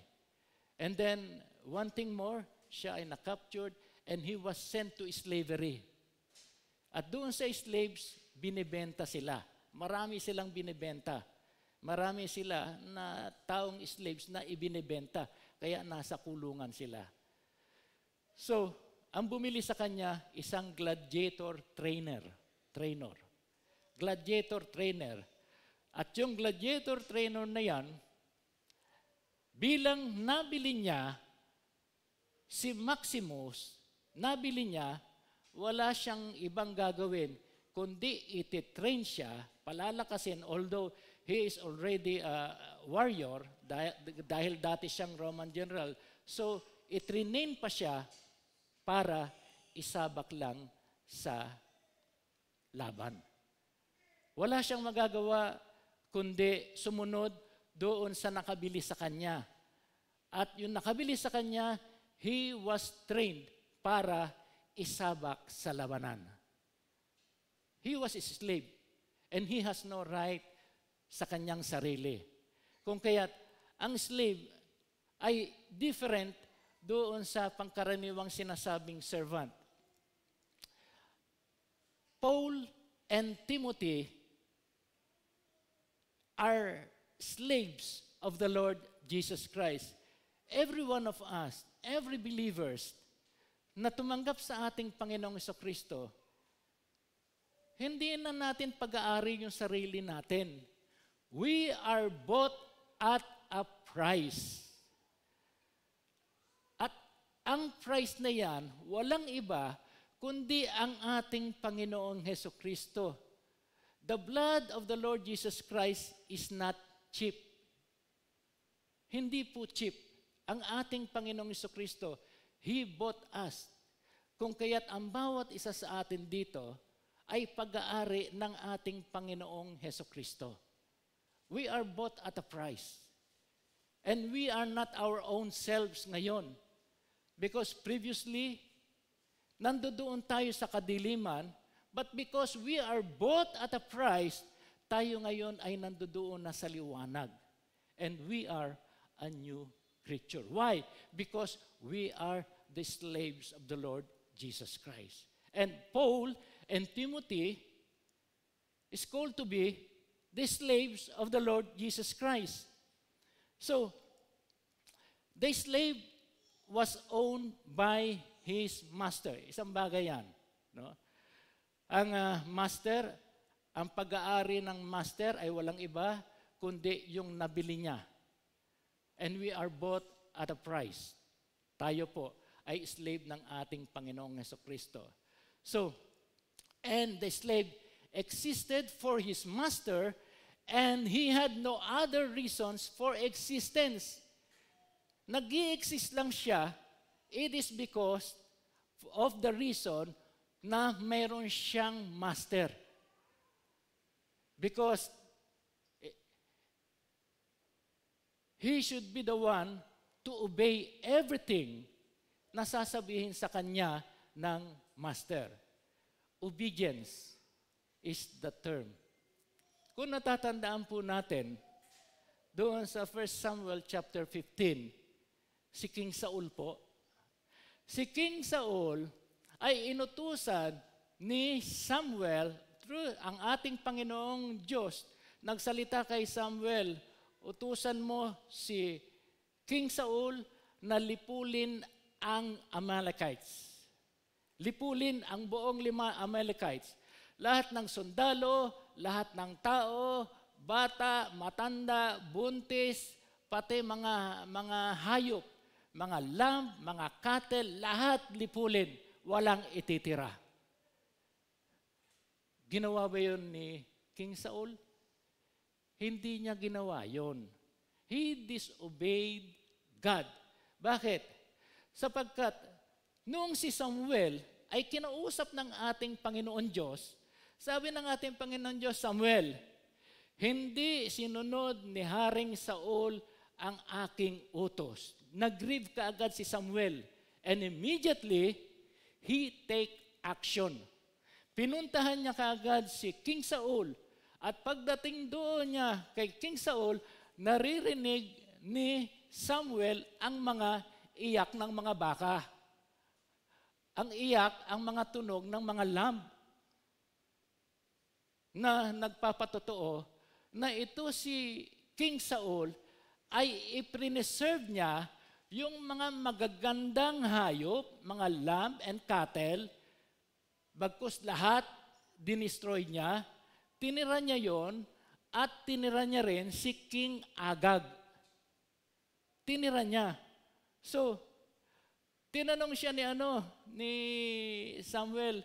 And then one thing more, siya ay na-captured and he was sent to slavery. At doon sa slaves, binibenta sila. Marami silang binibenta. Marami sila na taong slaves na ibinibenta. Kaya nasa kulungan sila. So, ang bumili sa kanya, isang gladiator trainer. Gladiator trainer. At yung gladiator trainer na yan, bilang nabili niya, si Maximus, nabili niya, wala siyang ibang gagawin, kundi ititrain siya, palalakasin, although he is already a warrior, dahil dati siyang Roman general. So, itrain pa siya para isabak lang sa laban. Wala siyang magagawa kundi sumunod doon sa nakabili sa kanya. At yung nakabili sa kanya, he was trained para isabak sa labanan. He was a slave and he has no right sa kanyang sarili. Kung kaya't ang slave ay different doon sa pangkaraniwang sinasabing servant. Paul and Timothy are slaves of the Lord Jesus Christ. Every one of us, every believers na tumanggap sa ating Panginoong Jesucristo, hindi na natin pag-aari yung sarili natin. We are bought at a price. At ang price na yan, walang iba, kundi ang ating Panginoong Jesucristo. The blood of the Lord Jesus Christ is not cheap. Hindi po cheap. Ang ating Panginoong Jesucristo, He bought us. Kung kaya't ang bawat isa sa atin dito ay pag-aari ng ating Panginoong Jesucristo. We are bought at a price. And we are not our own selves ngayon. Because previously, nandoon tayo sa kadiliman, but because we are bought at a price, tayo ngayon ay nandoon na sa liwanag. And we are a new creature. Why? Because we are the slaves of the Lord Jesus Christ. And Paul and Timothy is called to be the slaves of the Lord Jesus Christ. So, the slave was owned by his master. Isang bagay yan. No? Ang master, ang pag-aari ng master ay walang iba, kundi yung nabili niya. And we are bought at a price. Tayo po ay slave ng ating Panginoong Jesucristo. So, and the slave existed for his master, and he had no other reasons for existence. Nag-i-exist lang siya, it is because of the reason na mayroon siyang master. Because he should be the one to obey everything na sasabihin sa kanya ng master. Obedience is the term. Kung natatandaan po natin, doon sa 1 Samuel chapter 15, si King Saul po. Si King Saul ay inutusan ni Samuel through ang ating Panginoong Diyos. Nagsalita kay Samuel, utusan mo si King Saul na lipulin ang Amalekites. Lipulin ang buong 5 Amalekites. Lahat ng sundalo, lahat ng tao, bata, matanda, buntis, pati mga hayop, mga lamb, mga cattle, lahat lipulin, walang ititira. Ginawa ba yun ni King Saul? Hindi niya ginawa yun. He disobeyed God. Bakit? Sapagkat noong si Samuel ay kinausap ng ating Panginoon Diyos, sabi ng ating Panginoon Diyos, Samuel, hindi sinunod ni Haring Saul ang aking utos. Nag-grieve kaagad si Samuel, and immediately, he take action. Pinuntahan niya kaagad si King Saul, at pagdating doon niya kay King Saul, naririnig ni Samuel ang mga iyak ng mga baka. Ang iyak, ang mga tunog ng mga lamb na nagpapatotoo na ito si King Saul ay i-preserve niya yung mga magagandang hayop, mga lamb and cattle, bagkus lahat dinestroy niya, tinira niya yon at tinira niya rin si King Agag. Tinira niya. So, tinanong siya ni Samuel,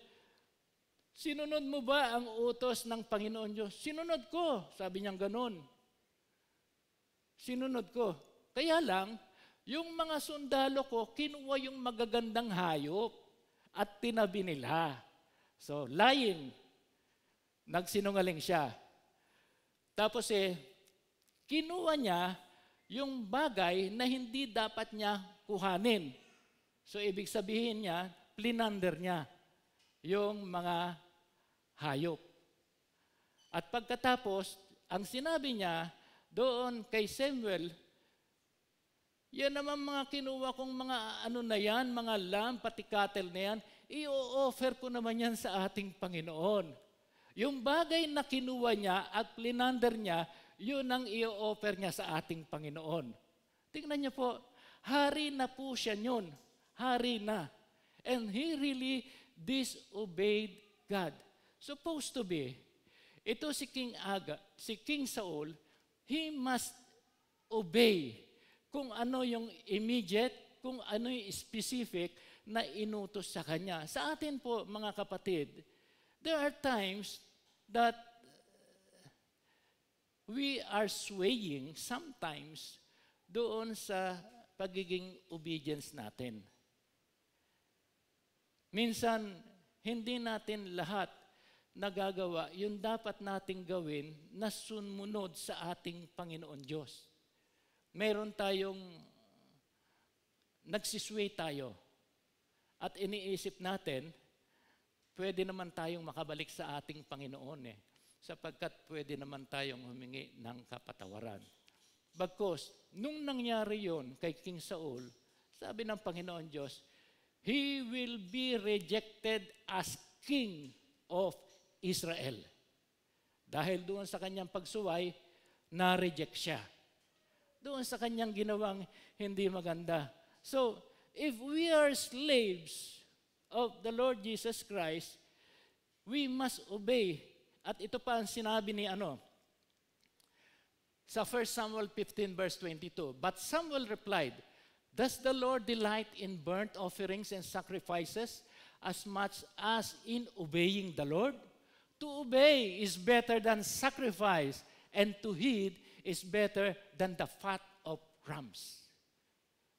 sinunod mo ba ang utos ng Panginoon Diyos? Sinunod ko. Sabi niya ganun. Sinunod ko. Kaya lang, yung mga sundalo ko, kinuha yung magagandang hayop at tinabi nila. So, lying. Nagsinungaling siya. Tapos kinuha niya yung bagay na hindi dapat niya kuhanin. So, ibig sabihin niya, plinander niya yung mga hayop. At pagkatapos, ang sinabi niya doon kay Samuel, yan naman mga kinuha kong mga na yan, mga lamb, pati cattle na yan, i-offer ko naman yan sa ating Panginoon. Yung bagay na kinuha niya at plinander niya, yun ang i-offer niya sa ating Panginoon. Tingnan niyo po, hari na po siya yun. Hari na. And he really disobeyed God. Supposed to be, ito si King Saul, he must obey kung ano yung immediate, kung ano yung specific na inutos sa kanya. Sa atin po, mga kapatid, there are times that we are swaying sometimes doon sa pagiging obedience natin. Minsan, hindi natin lahat nagagawa yung dapat nating gawin na sumunod sa ating Panginoon Diyos. Meron tayong nagsisway tayo at iniisip natin, pwede naman tayong makabalik sa ating Panginoon sapagkat pwede naman tayong humingi ng kapatawaran. Bagkus, nung nangyari yon kay King Saul, sabi ng Panginoon Diyos, he will be rejected as king of Israel. Dahil doon sa kanyang pagsuway, na-reject siya. Doon sa kanyang ginawang hindi maganda. So, if we are slaves of the Lord Jesus Christ, we must obey. At ito pa ang sinabi ni Sa 1 Samuel 15 verse 22, "But Samuel replied, 'Does the Lord delight in burnt offerings and sacrifices as much as in obeying the Lord? To obey is better than sacrifice, and to heed is better than the fat of rams.'"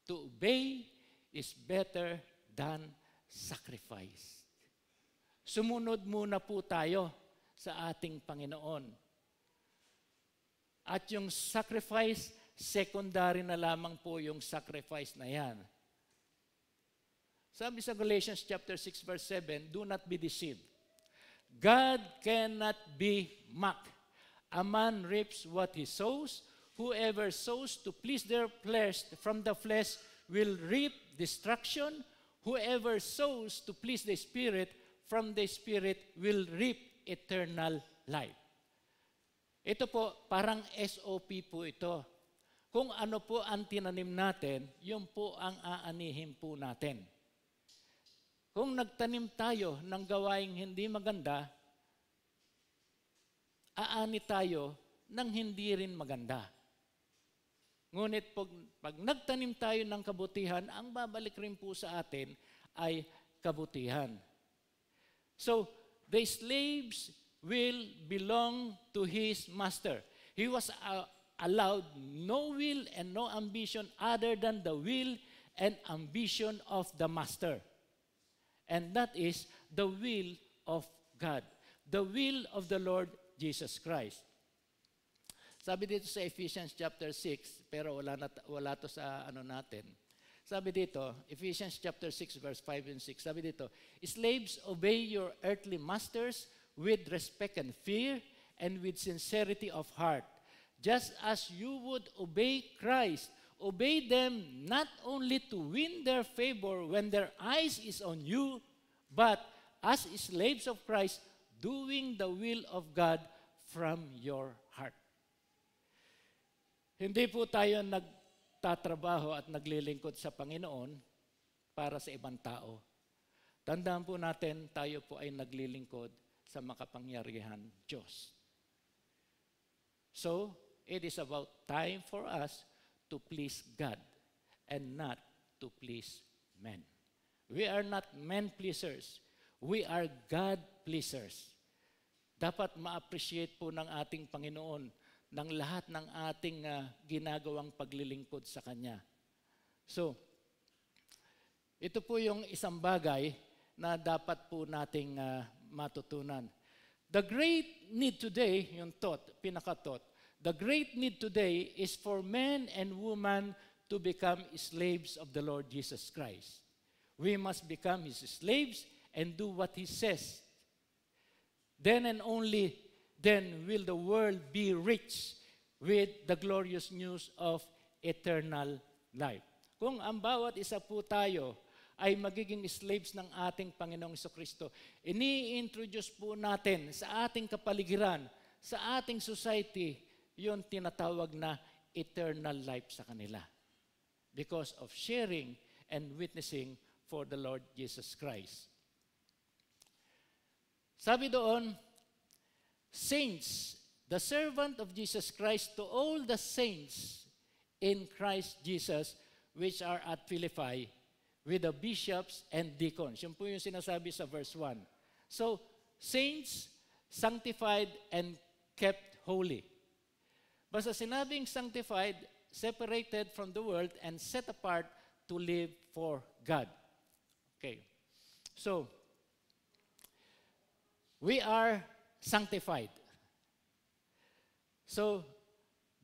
To obey is better than sacrifice. Sumunod muna po tayo sa ating Panginoon. At yung sacrifice, secondary na lamang po yung sacrifice na yan. Sabi sa Galatians chapter 6 verse 7, "Do not be deceived. God cannot be mocked. A man reaps what he sows. Whoever sows to please their flesh from the flesh will reap destruction. Whoever sows to please the Spirit from the Spirit will reap eternal life." Ito po, parang SOP po ito. Kung ano po ang tinanim natin, yun po ang aanihin po natin. Kung nagtanim tayo ng gawaing hindi maganda, aani tayo ng hindi rin maganda. Ngunit pag nagtanim tayo ng kabutihan, ang babalik rin po sa atin ay kabutihan. So, the slaves will belong to his master. He was allowed no will and no ambition other than the will and ambition of the master. And that is the will of God, the will of the Lord Jesus Christ. Sabi dito sa Ephesians chapter 6, pero wala to sa ano natin. Sabi dito, Ephesians chapter 6 verse 5 and 6, sabi dito, "Slaves, obey your earthly masters with respect and fear and with sincerity of heart. Just as you would obey Christ, obey them not only to win their favor when their eyes is on you, but as slaves of Christ, doing the will of God from your heart." Hindi po tayo nagtatrabaho at naglilingkod sa Panginoon para sa ibang tao. Tandaan po natin, tayo po ay naglilingkod sa makapangyarihan Diyos. So, it is about time for us to please God and not to please men. We are not men pleasers. We are God pleasers. Dapat ma-appreciate po ng ating Panginoon ng lahat ng ating ginagawang paglilingkod sa Kanya. So, ito po yung isang bagay na dapat po nating matutunan. The great need today, yung pinaka-thought, the great need today is for men and women to become slaves of the Lord Jesus Christ. We must become His slaves and do what He says. Then and only then will the world be rich with the glorious news of eternal life. Kung ang bawat isa po tayo ay magiging slaves ng ating Panginoong Jesucristo, ini-introduce po natin sa ating kapaligiran, sa ating society, yung tinatawag na eternal life sa kanila. Because of sharing and witnessing for the Lord Jesus Christ. Sabi doon, "Saints, the servant of Jesus Christ to all the saints in Christ Jesus which are at Philippi with the bishops and deacons." Yun po yung sinasabi sa verse 1. So, saints, sanctified and kept holy. Basta sinabing sanctified, separated from the world and set apart to live for God. Okay. So, we are sanctified. So,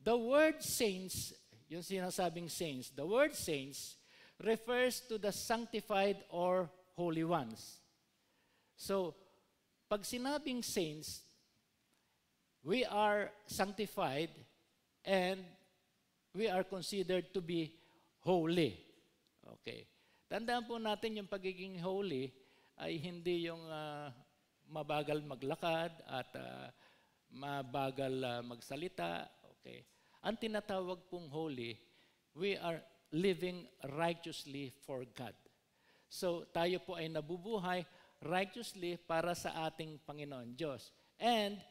the word saints, yung sinasabing saints, the word saints refers to the sanctified or holy ones. So, pag sinabing saints, we are sanctified and we are considered to be holy. Okay. Tandaan po natin yung pagiging holy ay hindi yung mabagal maglakad at mabagal magsalita. Okay. Ang tinatawag pong holy, we are living righteously for God. So, tayo po ay nabubuhay righteously para sa ating Panginoon Diyos. And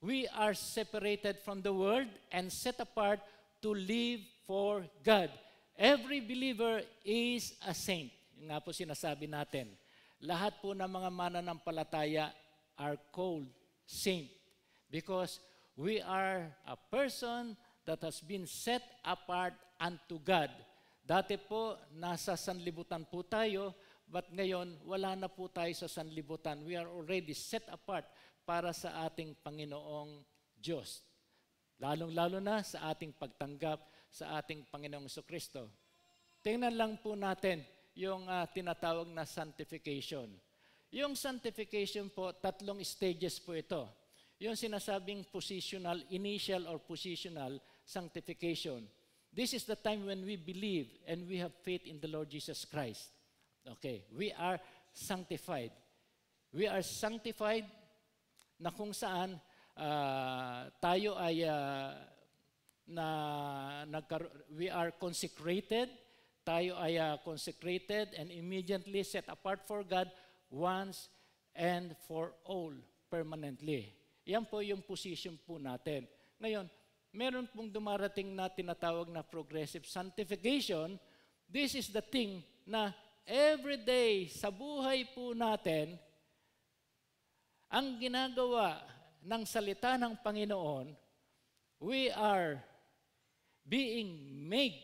We are separated from the world and set apart to live for God. Every believer is a saint. Yung nga po sinasabi natin. Lahat po ng mga mananampalataya are called saint because we are a person that has been set apart unto God. Dati po, nasa sanlibutan po tayo, but ngayon, wala na po tayo sa sanlibutan. We are already set apart para sa ating Panginoong Diyos. Lalong-lalo na sa ating pagtanggap sa ating Panginoong Jesucristo. Tingnan lang po natin yung tinatawag na sanctification. Yung sanctification po, 3 stages po ito. Yung sinasabing positional, initial or positional sanctification. This is the time when we believe and we have faith in the Lord Jesus Christ. Okay, we are sanctified. We are sanctified na kung saan tayo ay we are consecrated, tayo ay consecrated and immediately set apart for God once and for all, permanently. Yan po yung position po natin. Ngayon, meron pong dumarating na tinatawag na progressive sanctification. This is the thing na every day sa buhay po natin, ang ginagawa ng salita ng Panginoon, we are being made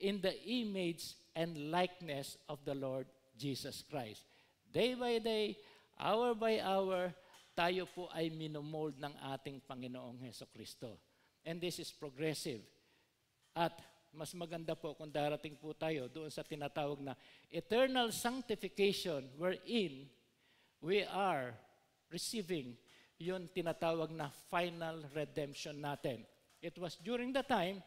in the image and likeness of the Lord Jesus Christ. Day by day, hour by hour, tayo po ay minomold ng ating Panginoong Hesukristo. And this is progressive. At mas maganda po kung darating po tayo doon sa tinatawag na eternal sanctification wherein we are receiving yung tinatawag na final redemption natin. It was during the time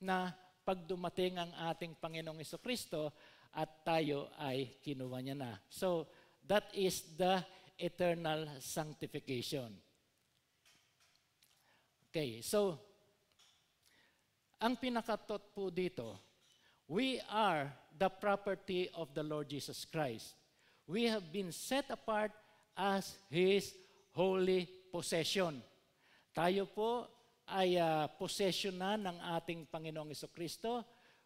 na pag dumating ang ating Panginoong Jesucristo at tayo ay kinuha niya na. So, that is the eternal sanctification. Okay, so, ang pinakatot po dito, we are the property of the Lord Jesus Christ. We have been set apart as His holy possession. Tayo po ay possession na ng ating Panginoong Jesucristo.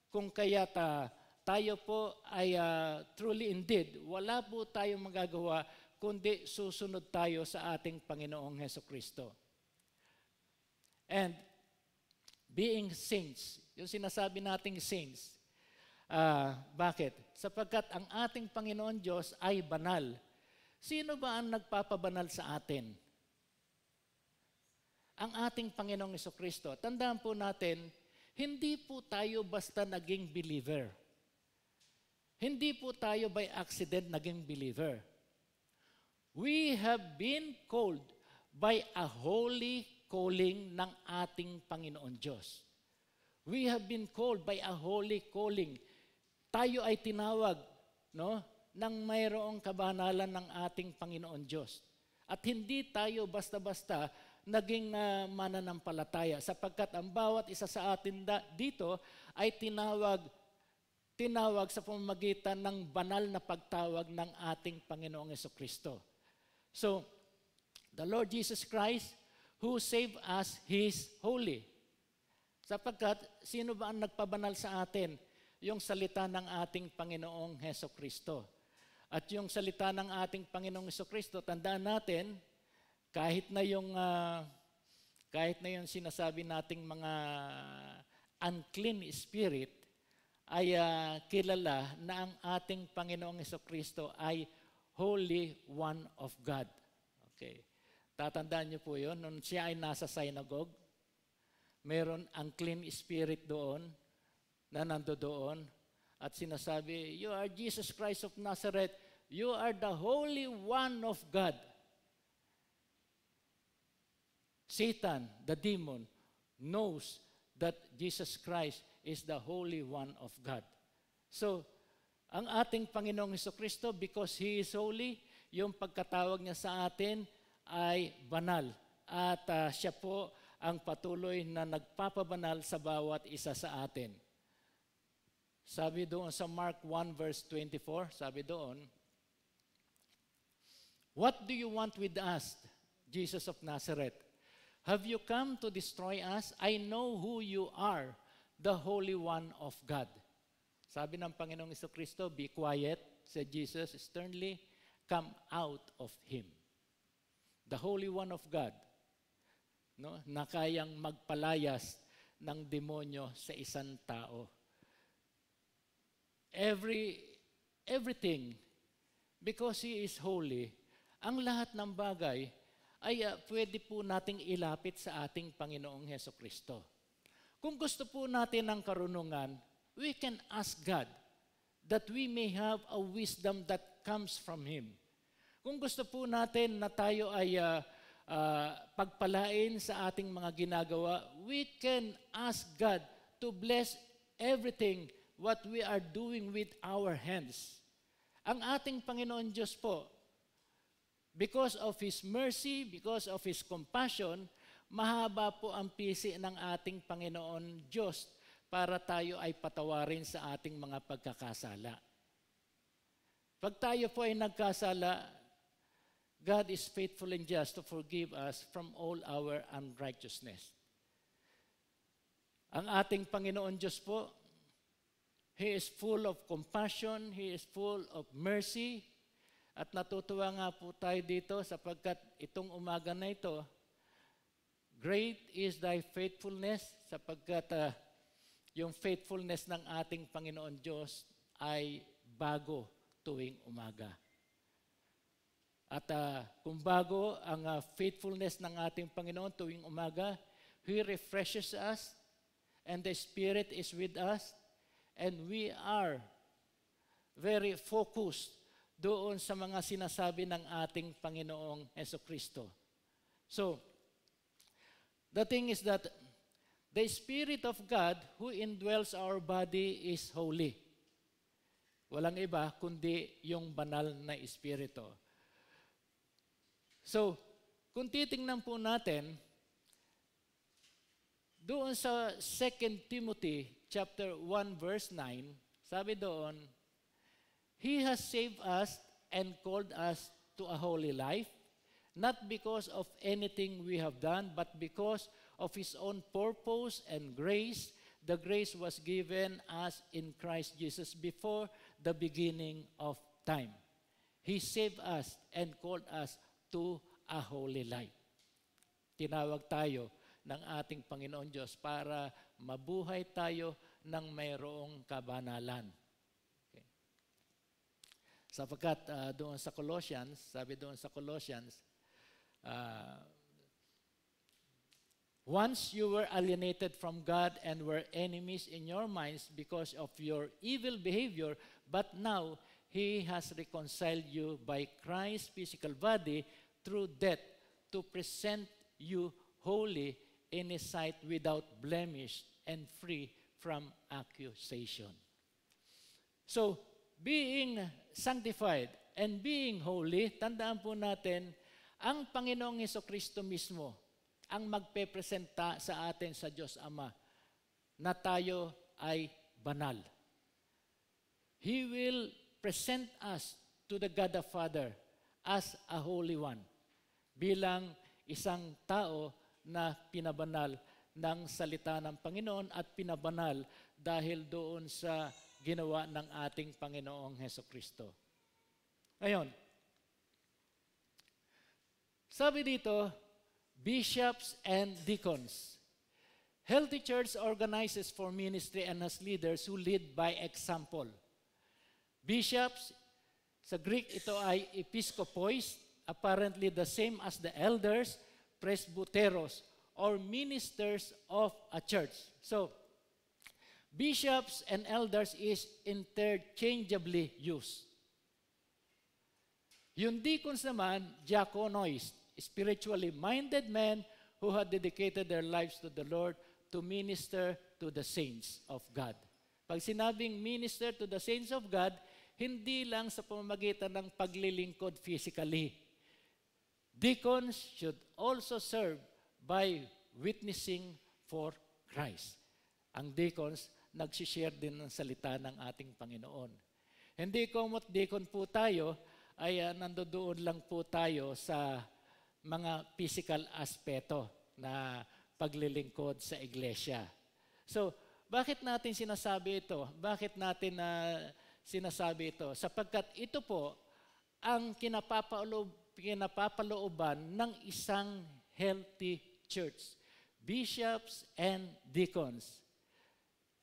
Kung kaya't tayo po ay truly indeed, wala po tayong magagawa kundi susunod tayo sa ating Panginoong Jesucristo. And being saints, yung sinasabi nating saints, bakit? Sapagkat ang ating Panginoon Diyos ay banal. Sino ba ang nagpapabanal sa atin? Ang ating Panginoong Jesucristo. Tandaan po natin, hindi po tayo basta naging believer. Hindi po tayo by accident naging believer. We have been called by a holy calling ng ating Panginoon Diyos. We have been called by a holy calling. Tayo ay tinawag, no, ng mayroong kabanalan ng ating Panginoon Diyos. At hindi tayo basta-basta naging mananampalataya sapagkat ang bawat isa sa atin dito ay tinawag sa pamamagitan ng banal na pagtawag ng ating Panginoong Jesucristo. So, the Lord Jesus Christ who saved us, He is holy. Sapagkat sino ba ang nagpabanal sa atin? Yung salita ng ating Panginoong Jesucristo. At yung salita ng ating Panginoong Jesucristo, tandaan natin, kahit na yung sinasabi nating mga unclean spirit, ay kilala na ang ating Panginoong Jesucristo ay Holy One of God. Okay. Tatandaan niyo po yun, nung siya ay nasa synagogue, meron unclean spirit doon, na nandoon, at sinasabi, "You are Jesus Christ of Nazareth, you are the Holy One of God." Satan, the demon, knows that Jesus Christ is the Holy One of God. So, ang ating Panginoong Jesucristo, because He is holy, yung pagkatawag niya sa atin ay banal. At siya po ang patuloy na nagpapabanal sa bawat isa sa atin. Sabi doon sa Mark 1 verse 24, sabi doon, "What do you want with us, Jesus of Nazareth? Have you come to destroy us? I know who you are, the Holy One of God. Sabi ng Panginoong Jesucristo, be quiet, said Jesus sternly, come out of him. The Holy One of God, no, na kayang magpalayas ng demonyo sa isang tao. Everything, because He is holy, ang lahat ng bagay ay pwede po nating ilapit sa ating Panginoong Hesukristo. Kung gusto po natin ng karunungan, we can ask God that we may have a wisdom that comes from Him. Kung gusto po natin na tayo ay pagpalain sa ating mga ginagawa, we can ask God to bless everything what we are doing with our hands. Ang ating Panginoon Diyos po, because of His mercy, because of His compassion, mahaba po ang pisi ng ating Panginoon Diyos para tayo ay patawarin sa ating mga pagkakasala. Pag tayo po ay nagkasala, God is faithful and just to forgive us from all our unrighteousness. Ang ating Panginoon Diyos po, He is full of compassion, He is full of mercy, at natutuwa nga po tayo dito sapagkat itong umaga na ito, great is thy faithfulness, sapagkat yung faithfulness ng ating Panginoon Diyos ay bago tuwing umaga. At kung bago ang faithfulness ng ating Panginoon tuwing umaga, He refreshes us, and the Spirit is with us, and we are very focused doon sa mga sinasabi ng ating Panginoong Jesucristo. So, the thing is that the Spirit of God who indwells our body is holy. Walang iba kundi yung banal na Espiritu. So, kung titingnan po natin, doon sa 2 Timothy chapter 1 verse 9, sabi doon, He has saved us and called us to a holy life, not because of anything we have done, but because of His own purpose and grace. The grace was given us in Christ Jesus before the beginning of time. He saved us and called us to a holy life. Tinawag tayo ng ating Panginoon Diyos para mabuhay tayo ng mayroong kabanalan. Sapagkat doon sa Colossians, sabi doon sa Colossians, once you were alienated from God and were enemies in your minds because of your evil behavior, but now He has reconciled you by Christ's physical body through death to present you holy in His sight without blemish and free from accusation. So, being sanctified and being holy, tandaan po natin, ang Panginoong Hesukristo mismo ang magpepresenta sa atin sa Diyos Ama na tayo ay banal. He will present us to the God the Father as a holy one, bilang isang tao na pinabanal ng salita ng Panginoon at pinabanal dahil doon sa ginawa ng ating Panginoong Hesukristo. Ngayon, sabi dito, bishops and deacons. Healthy church organizes for ministry and has leaders who lead by example. Bishops, sa Greek ito ay episkopois, apparently the same as the elders, presbyteros, or ministers of a church. So, bishops and elders is interchangeably used. Yung deacons naman, diakonois, spiritually minded men who had dedicated their lives to the Lord to minister to the saints of God. Pag sinabing minister to the saints of God, hindi lang sa pamamagitan ng paglilingkod physically. Deacons should also serve by witnessing for Christ. Ang deacons, nagsishare din ng salita ng ating Panginoon. Hindi komot deacon po tayo, ay nandoon lang po tayo sa mga physical aspeto. na paglilingkod sa iglesia. So, bakit natin sinasabi ito? Bakit natin sinasabi ito? Sapagkat ito po ang kinapapalooban ng isang healthy church. Bishops and deacons.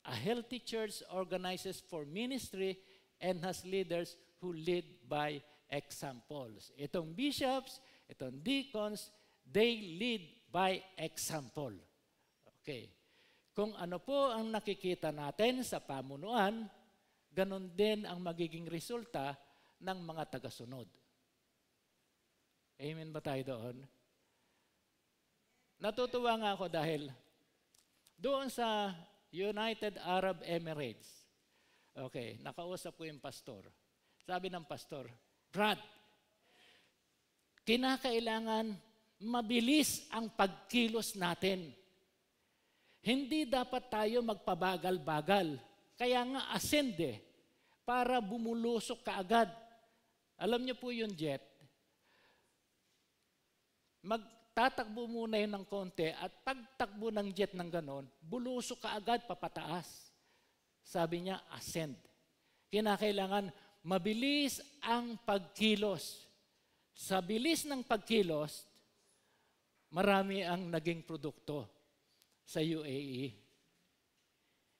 A healthy church organizes for ministry and has leaders who lead by examples. Itong bishops, itong deacons, they lead by example. Okay. Kung ano po ang nakikita natin sa pamunuan, ganun din ang magiging resulta ng mga tagasunod. Amen ba tayo doon? Natutuwa nga ako dahil doon sa United Arab Emirates, okay, nakausap ko yung pastor. Sabi ng pastor, Brad, kinakailangan mabilis ang pagkilos natin. Hindi dapat tayo magpabagal-bagal. Kaya nga ascend para bumulusok kaagad. Alam niyo po yung jet, magtatakbo muna yun ng konti at pagtakbo ng jet ng ganon, bulusok kaagad papataas. Sabi niya, ascend. Kinakailangan mabilis ang pagkilos. Sa bilis ng pagkilos, marami ang naging produkto sa UAE.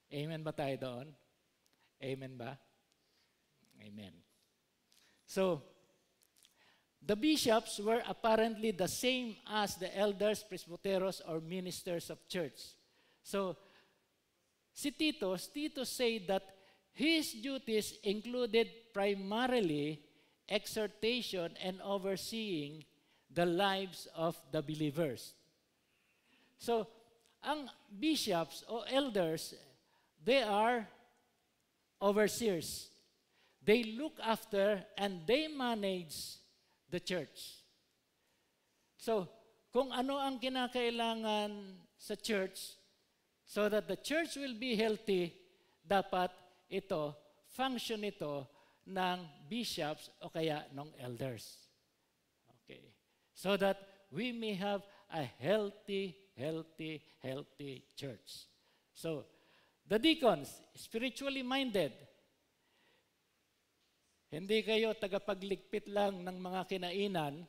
Amen ba tayo doon? Amen ba? Amen. So, the bishops were apparently the same as the elders, presbyteros, or ministers of church. So, si Tito said that his duties included primarily exhortation and overseeing the lives of the believers. So, ang bishops o elders, they are overseers. They look after and they manage the church. So, kung ano ang kinakailangan sa church, so that the church will be healthy, dapat ito, function ito ng bishops o kaya ng elders. Okay. So that we may have a healthy church. So, the deacons, spiritually minded. Hindi kayo tagapagligpit lang ng mga kinainan,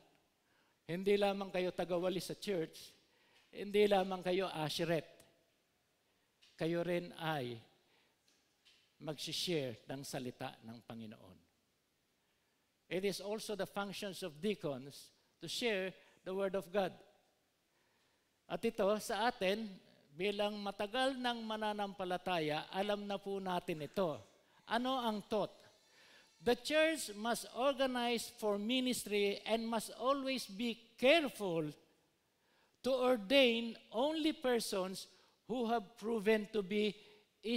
hindi lamang kayo tagawali sa church, hindi lamang kayo asheret. Kayo rin ay mag-share ng salita ng Panginoon. It is also the functions of deacons to share the Word of God. At ito sa atin, bilang matagal ng mananampalataya, alam na po natin ito. Ano ang thought? The church must organize for ministry and must always be careful to ordain only persons who have proven to be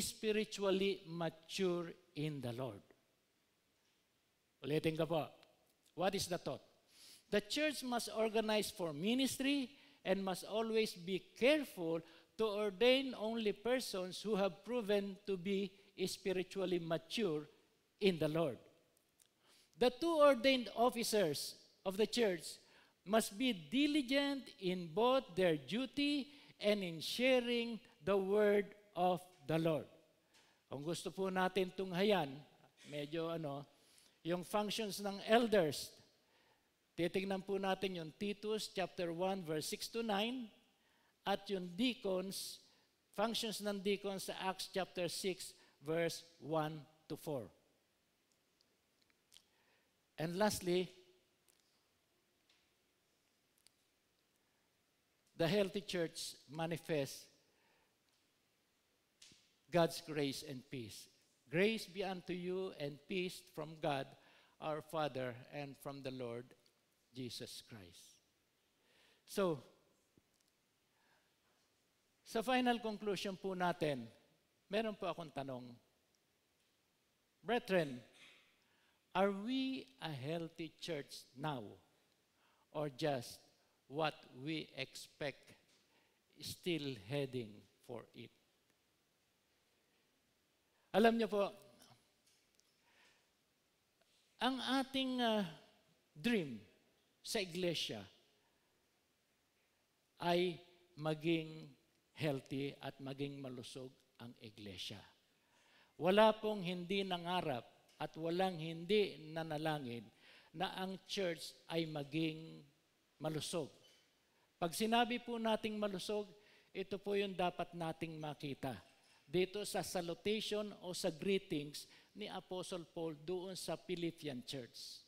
spiritually mature in the Lord. Ulitin ka po. What is the thought? The church must organize for ministry and must always be careful to ordain only persons who have proven to be spiritually mature in the Lord. The two ordained officers of the church must be diligent in both their duty and in sharing the word of the Lord. Kung gusto po natin tunghayan, medyo yung functions ng elders, titingnan po natin yung Titus chapter 1 verse 6 to 9 at yung deacons, functions ng deacons sa Acts chapter 6 verse 1 to 4. And lastly, the healthy church manifests God's grace and peace. Grace be unto you and peace from God, our Father, and from the Lord Jesus Christ. So, sa final conclusion po natin, meron po akong tanong. Brethren, are we a healthy church now or just what we expect still heading for it? Alam niyo po, ang ating dream sa iglesia ay maging healthy at maging malusog ang iglesia. Wala pong hindi nangarap at walang hindi nanalangin na ang church ay maging malusog. Pag sinabi po nating malusog, ito po yung dapat nating makita. Dito sa salutation o sa greetings ni Apostle Paul doon sa Philippian Church.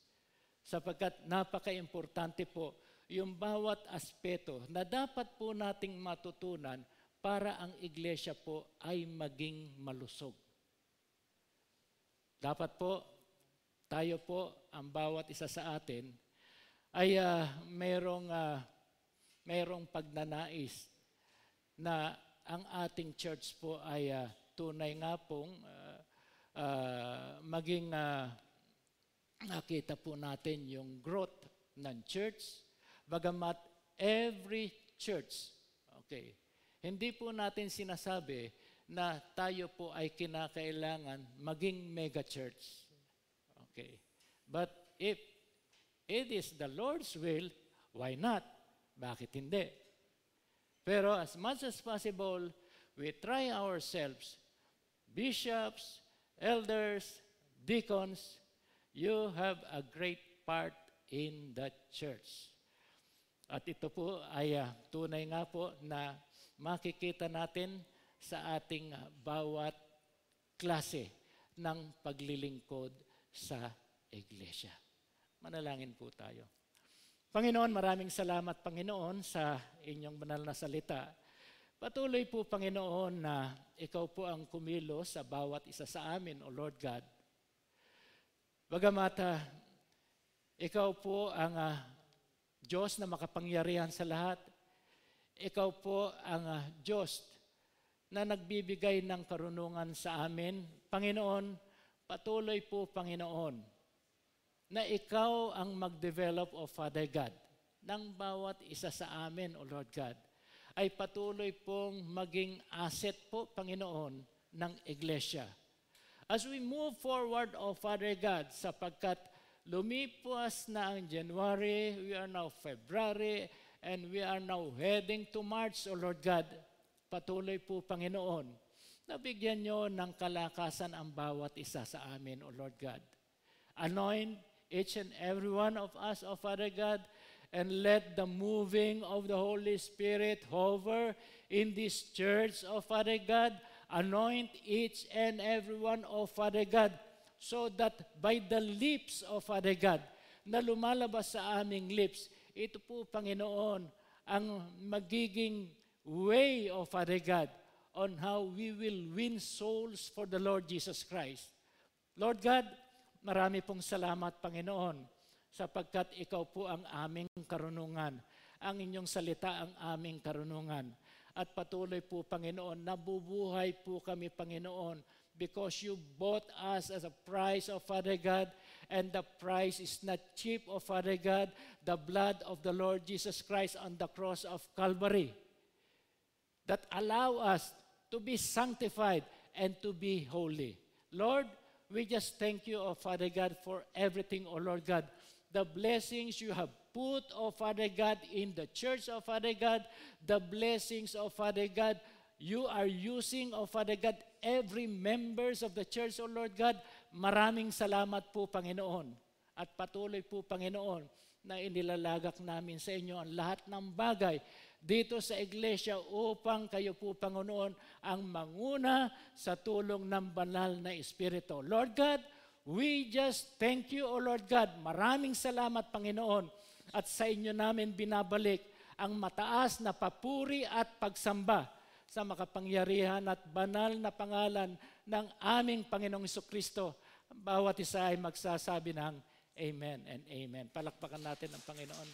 Sapagkat napaka-importante po yung bawat aspeto na dapat po nating matutunan para ang iglesia po ay maging malusog. Dapat po, tayo po, ang bawat isa sa atin, ay mayroong pagnanais na ang ating church po ay tunay nga pong maging nakita po natin yung growth ng church. Bagamat every church, okay, hindi po natin sinasabi na tayo po ay kinakailangan maging mega church. Okay. But if it is the Lord's will, why not? Bakit hindi? Pero as much as possible, we try ourselves, bishops, elders, deacons, you have a great part in the church. At ito po ay tunay nga po na makikita natin sa ating bawat klase ng paglilingkod sa iglesia. Manalangin po tayo. Panginoon, maraming salamat, Panginoon, sa inyong banal na salita. Patuloy po, Panginoon, na ikaw po ang kumilos sa bawat isa sa amin, O Lord God. Bagamat ikaw po ang Diyos na makapangyarihan sa lahat. Ikaw po ang Diyos na nagbibigay ng karunungan sa amin. Panginoon, patuloy po, Panginoon, na ikaw ang mag-develop, O Father God, ng bawat isa sa amin, O Lord God, ay patuloy pong maging asset po, Panginoon, ng iglesia. As we move forward, O Father God, sapagkat lumipas na ang January, we are now February, and we are now heading to March, O Lord God. Patuloy po, Panginoon, na bigyan nyo ng kalakasan ang bawat isa sa amin, O Lord God. Anoint each and every one of us, O Father God, and let the moving of the Holy Spirit hover in this church, O Father God. Anoint each and every one, O Father God, so that by the lips, O Father God, na lumalabas sa aming lips, ito po, Panginoon, ang magiging way, O Father God, on how we will win souls for the Lord Jesus Christ. Lord God, marami pong salamat, Panginoon, sapagkat ikaw po ang aming karunungan. Ang inyong salita ang aming karunungan. At patuloy po, Panginoon, nabubuhay po kami, Panginoon, because you bought us as a price, O Father God, and the price is not cheap, O Father God, the blood of the Lord Jesus Christ on the cross of Calvary, that allow us to be sanctified and to be holy. Lord, we just thank you, O Father God, for everything, O Lord God. The blessings you have put, O Father God, in the church, O Father God, the blessings, O Father God, you are using, O Father God, every members of the church, O Lord God. Maraming salamat po, Panginoon. At patuloy po, Panginoon, na inilalagak namin sa inyo ang lahat ng bagay dito sa iglesia upang kayo po, Panginoon, ang manguna sa tulong ng banal na Espiritu. Lord God, we just thank you, O Lord God. Maraming salamat, Panginoon. At sa inyo namin binabalik ang mataas na papuri at pagsamba sa makapangyarihan at banal na pangalan ng aming Panginoong Jesucristo. Bawat isa ay magsasabi ng Amen and Amen. Palakpakan natin ang Panginoon.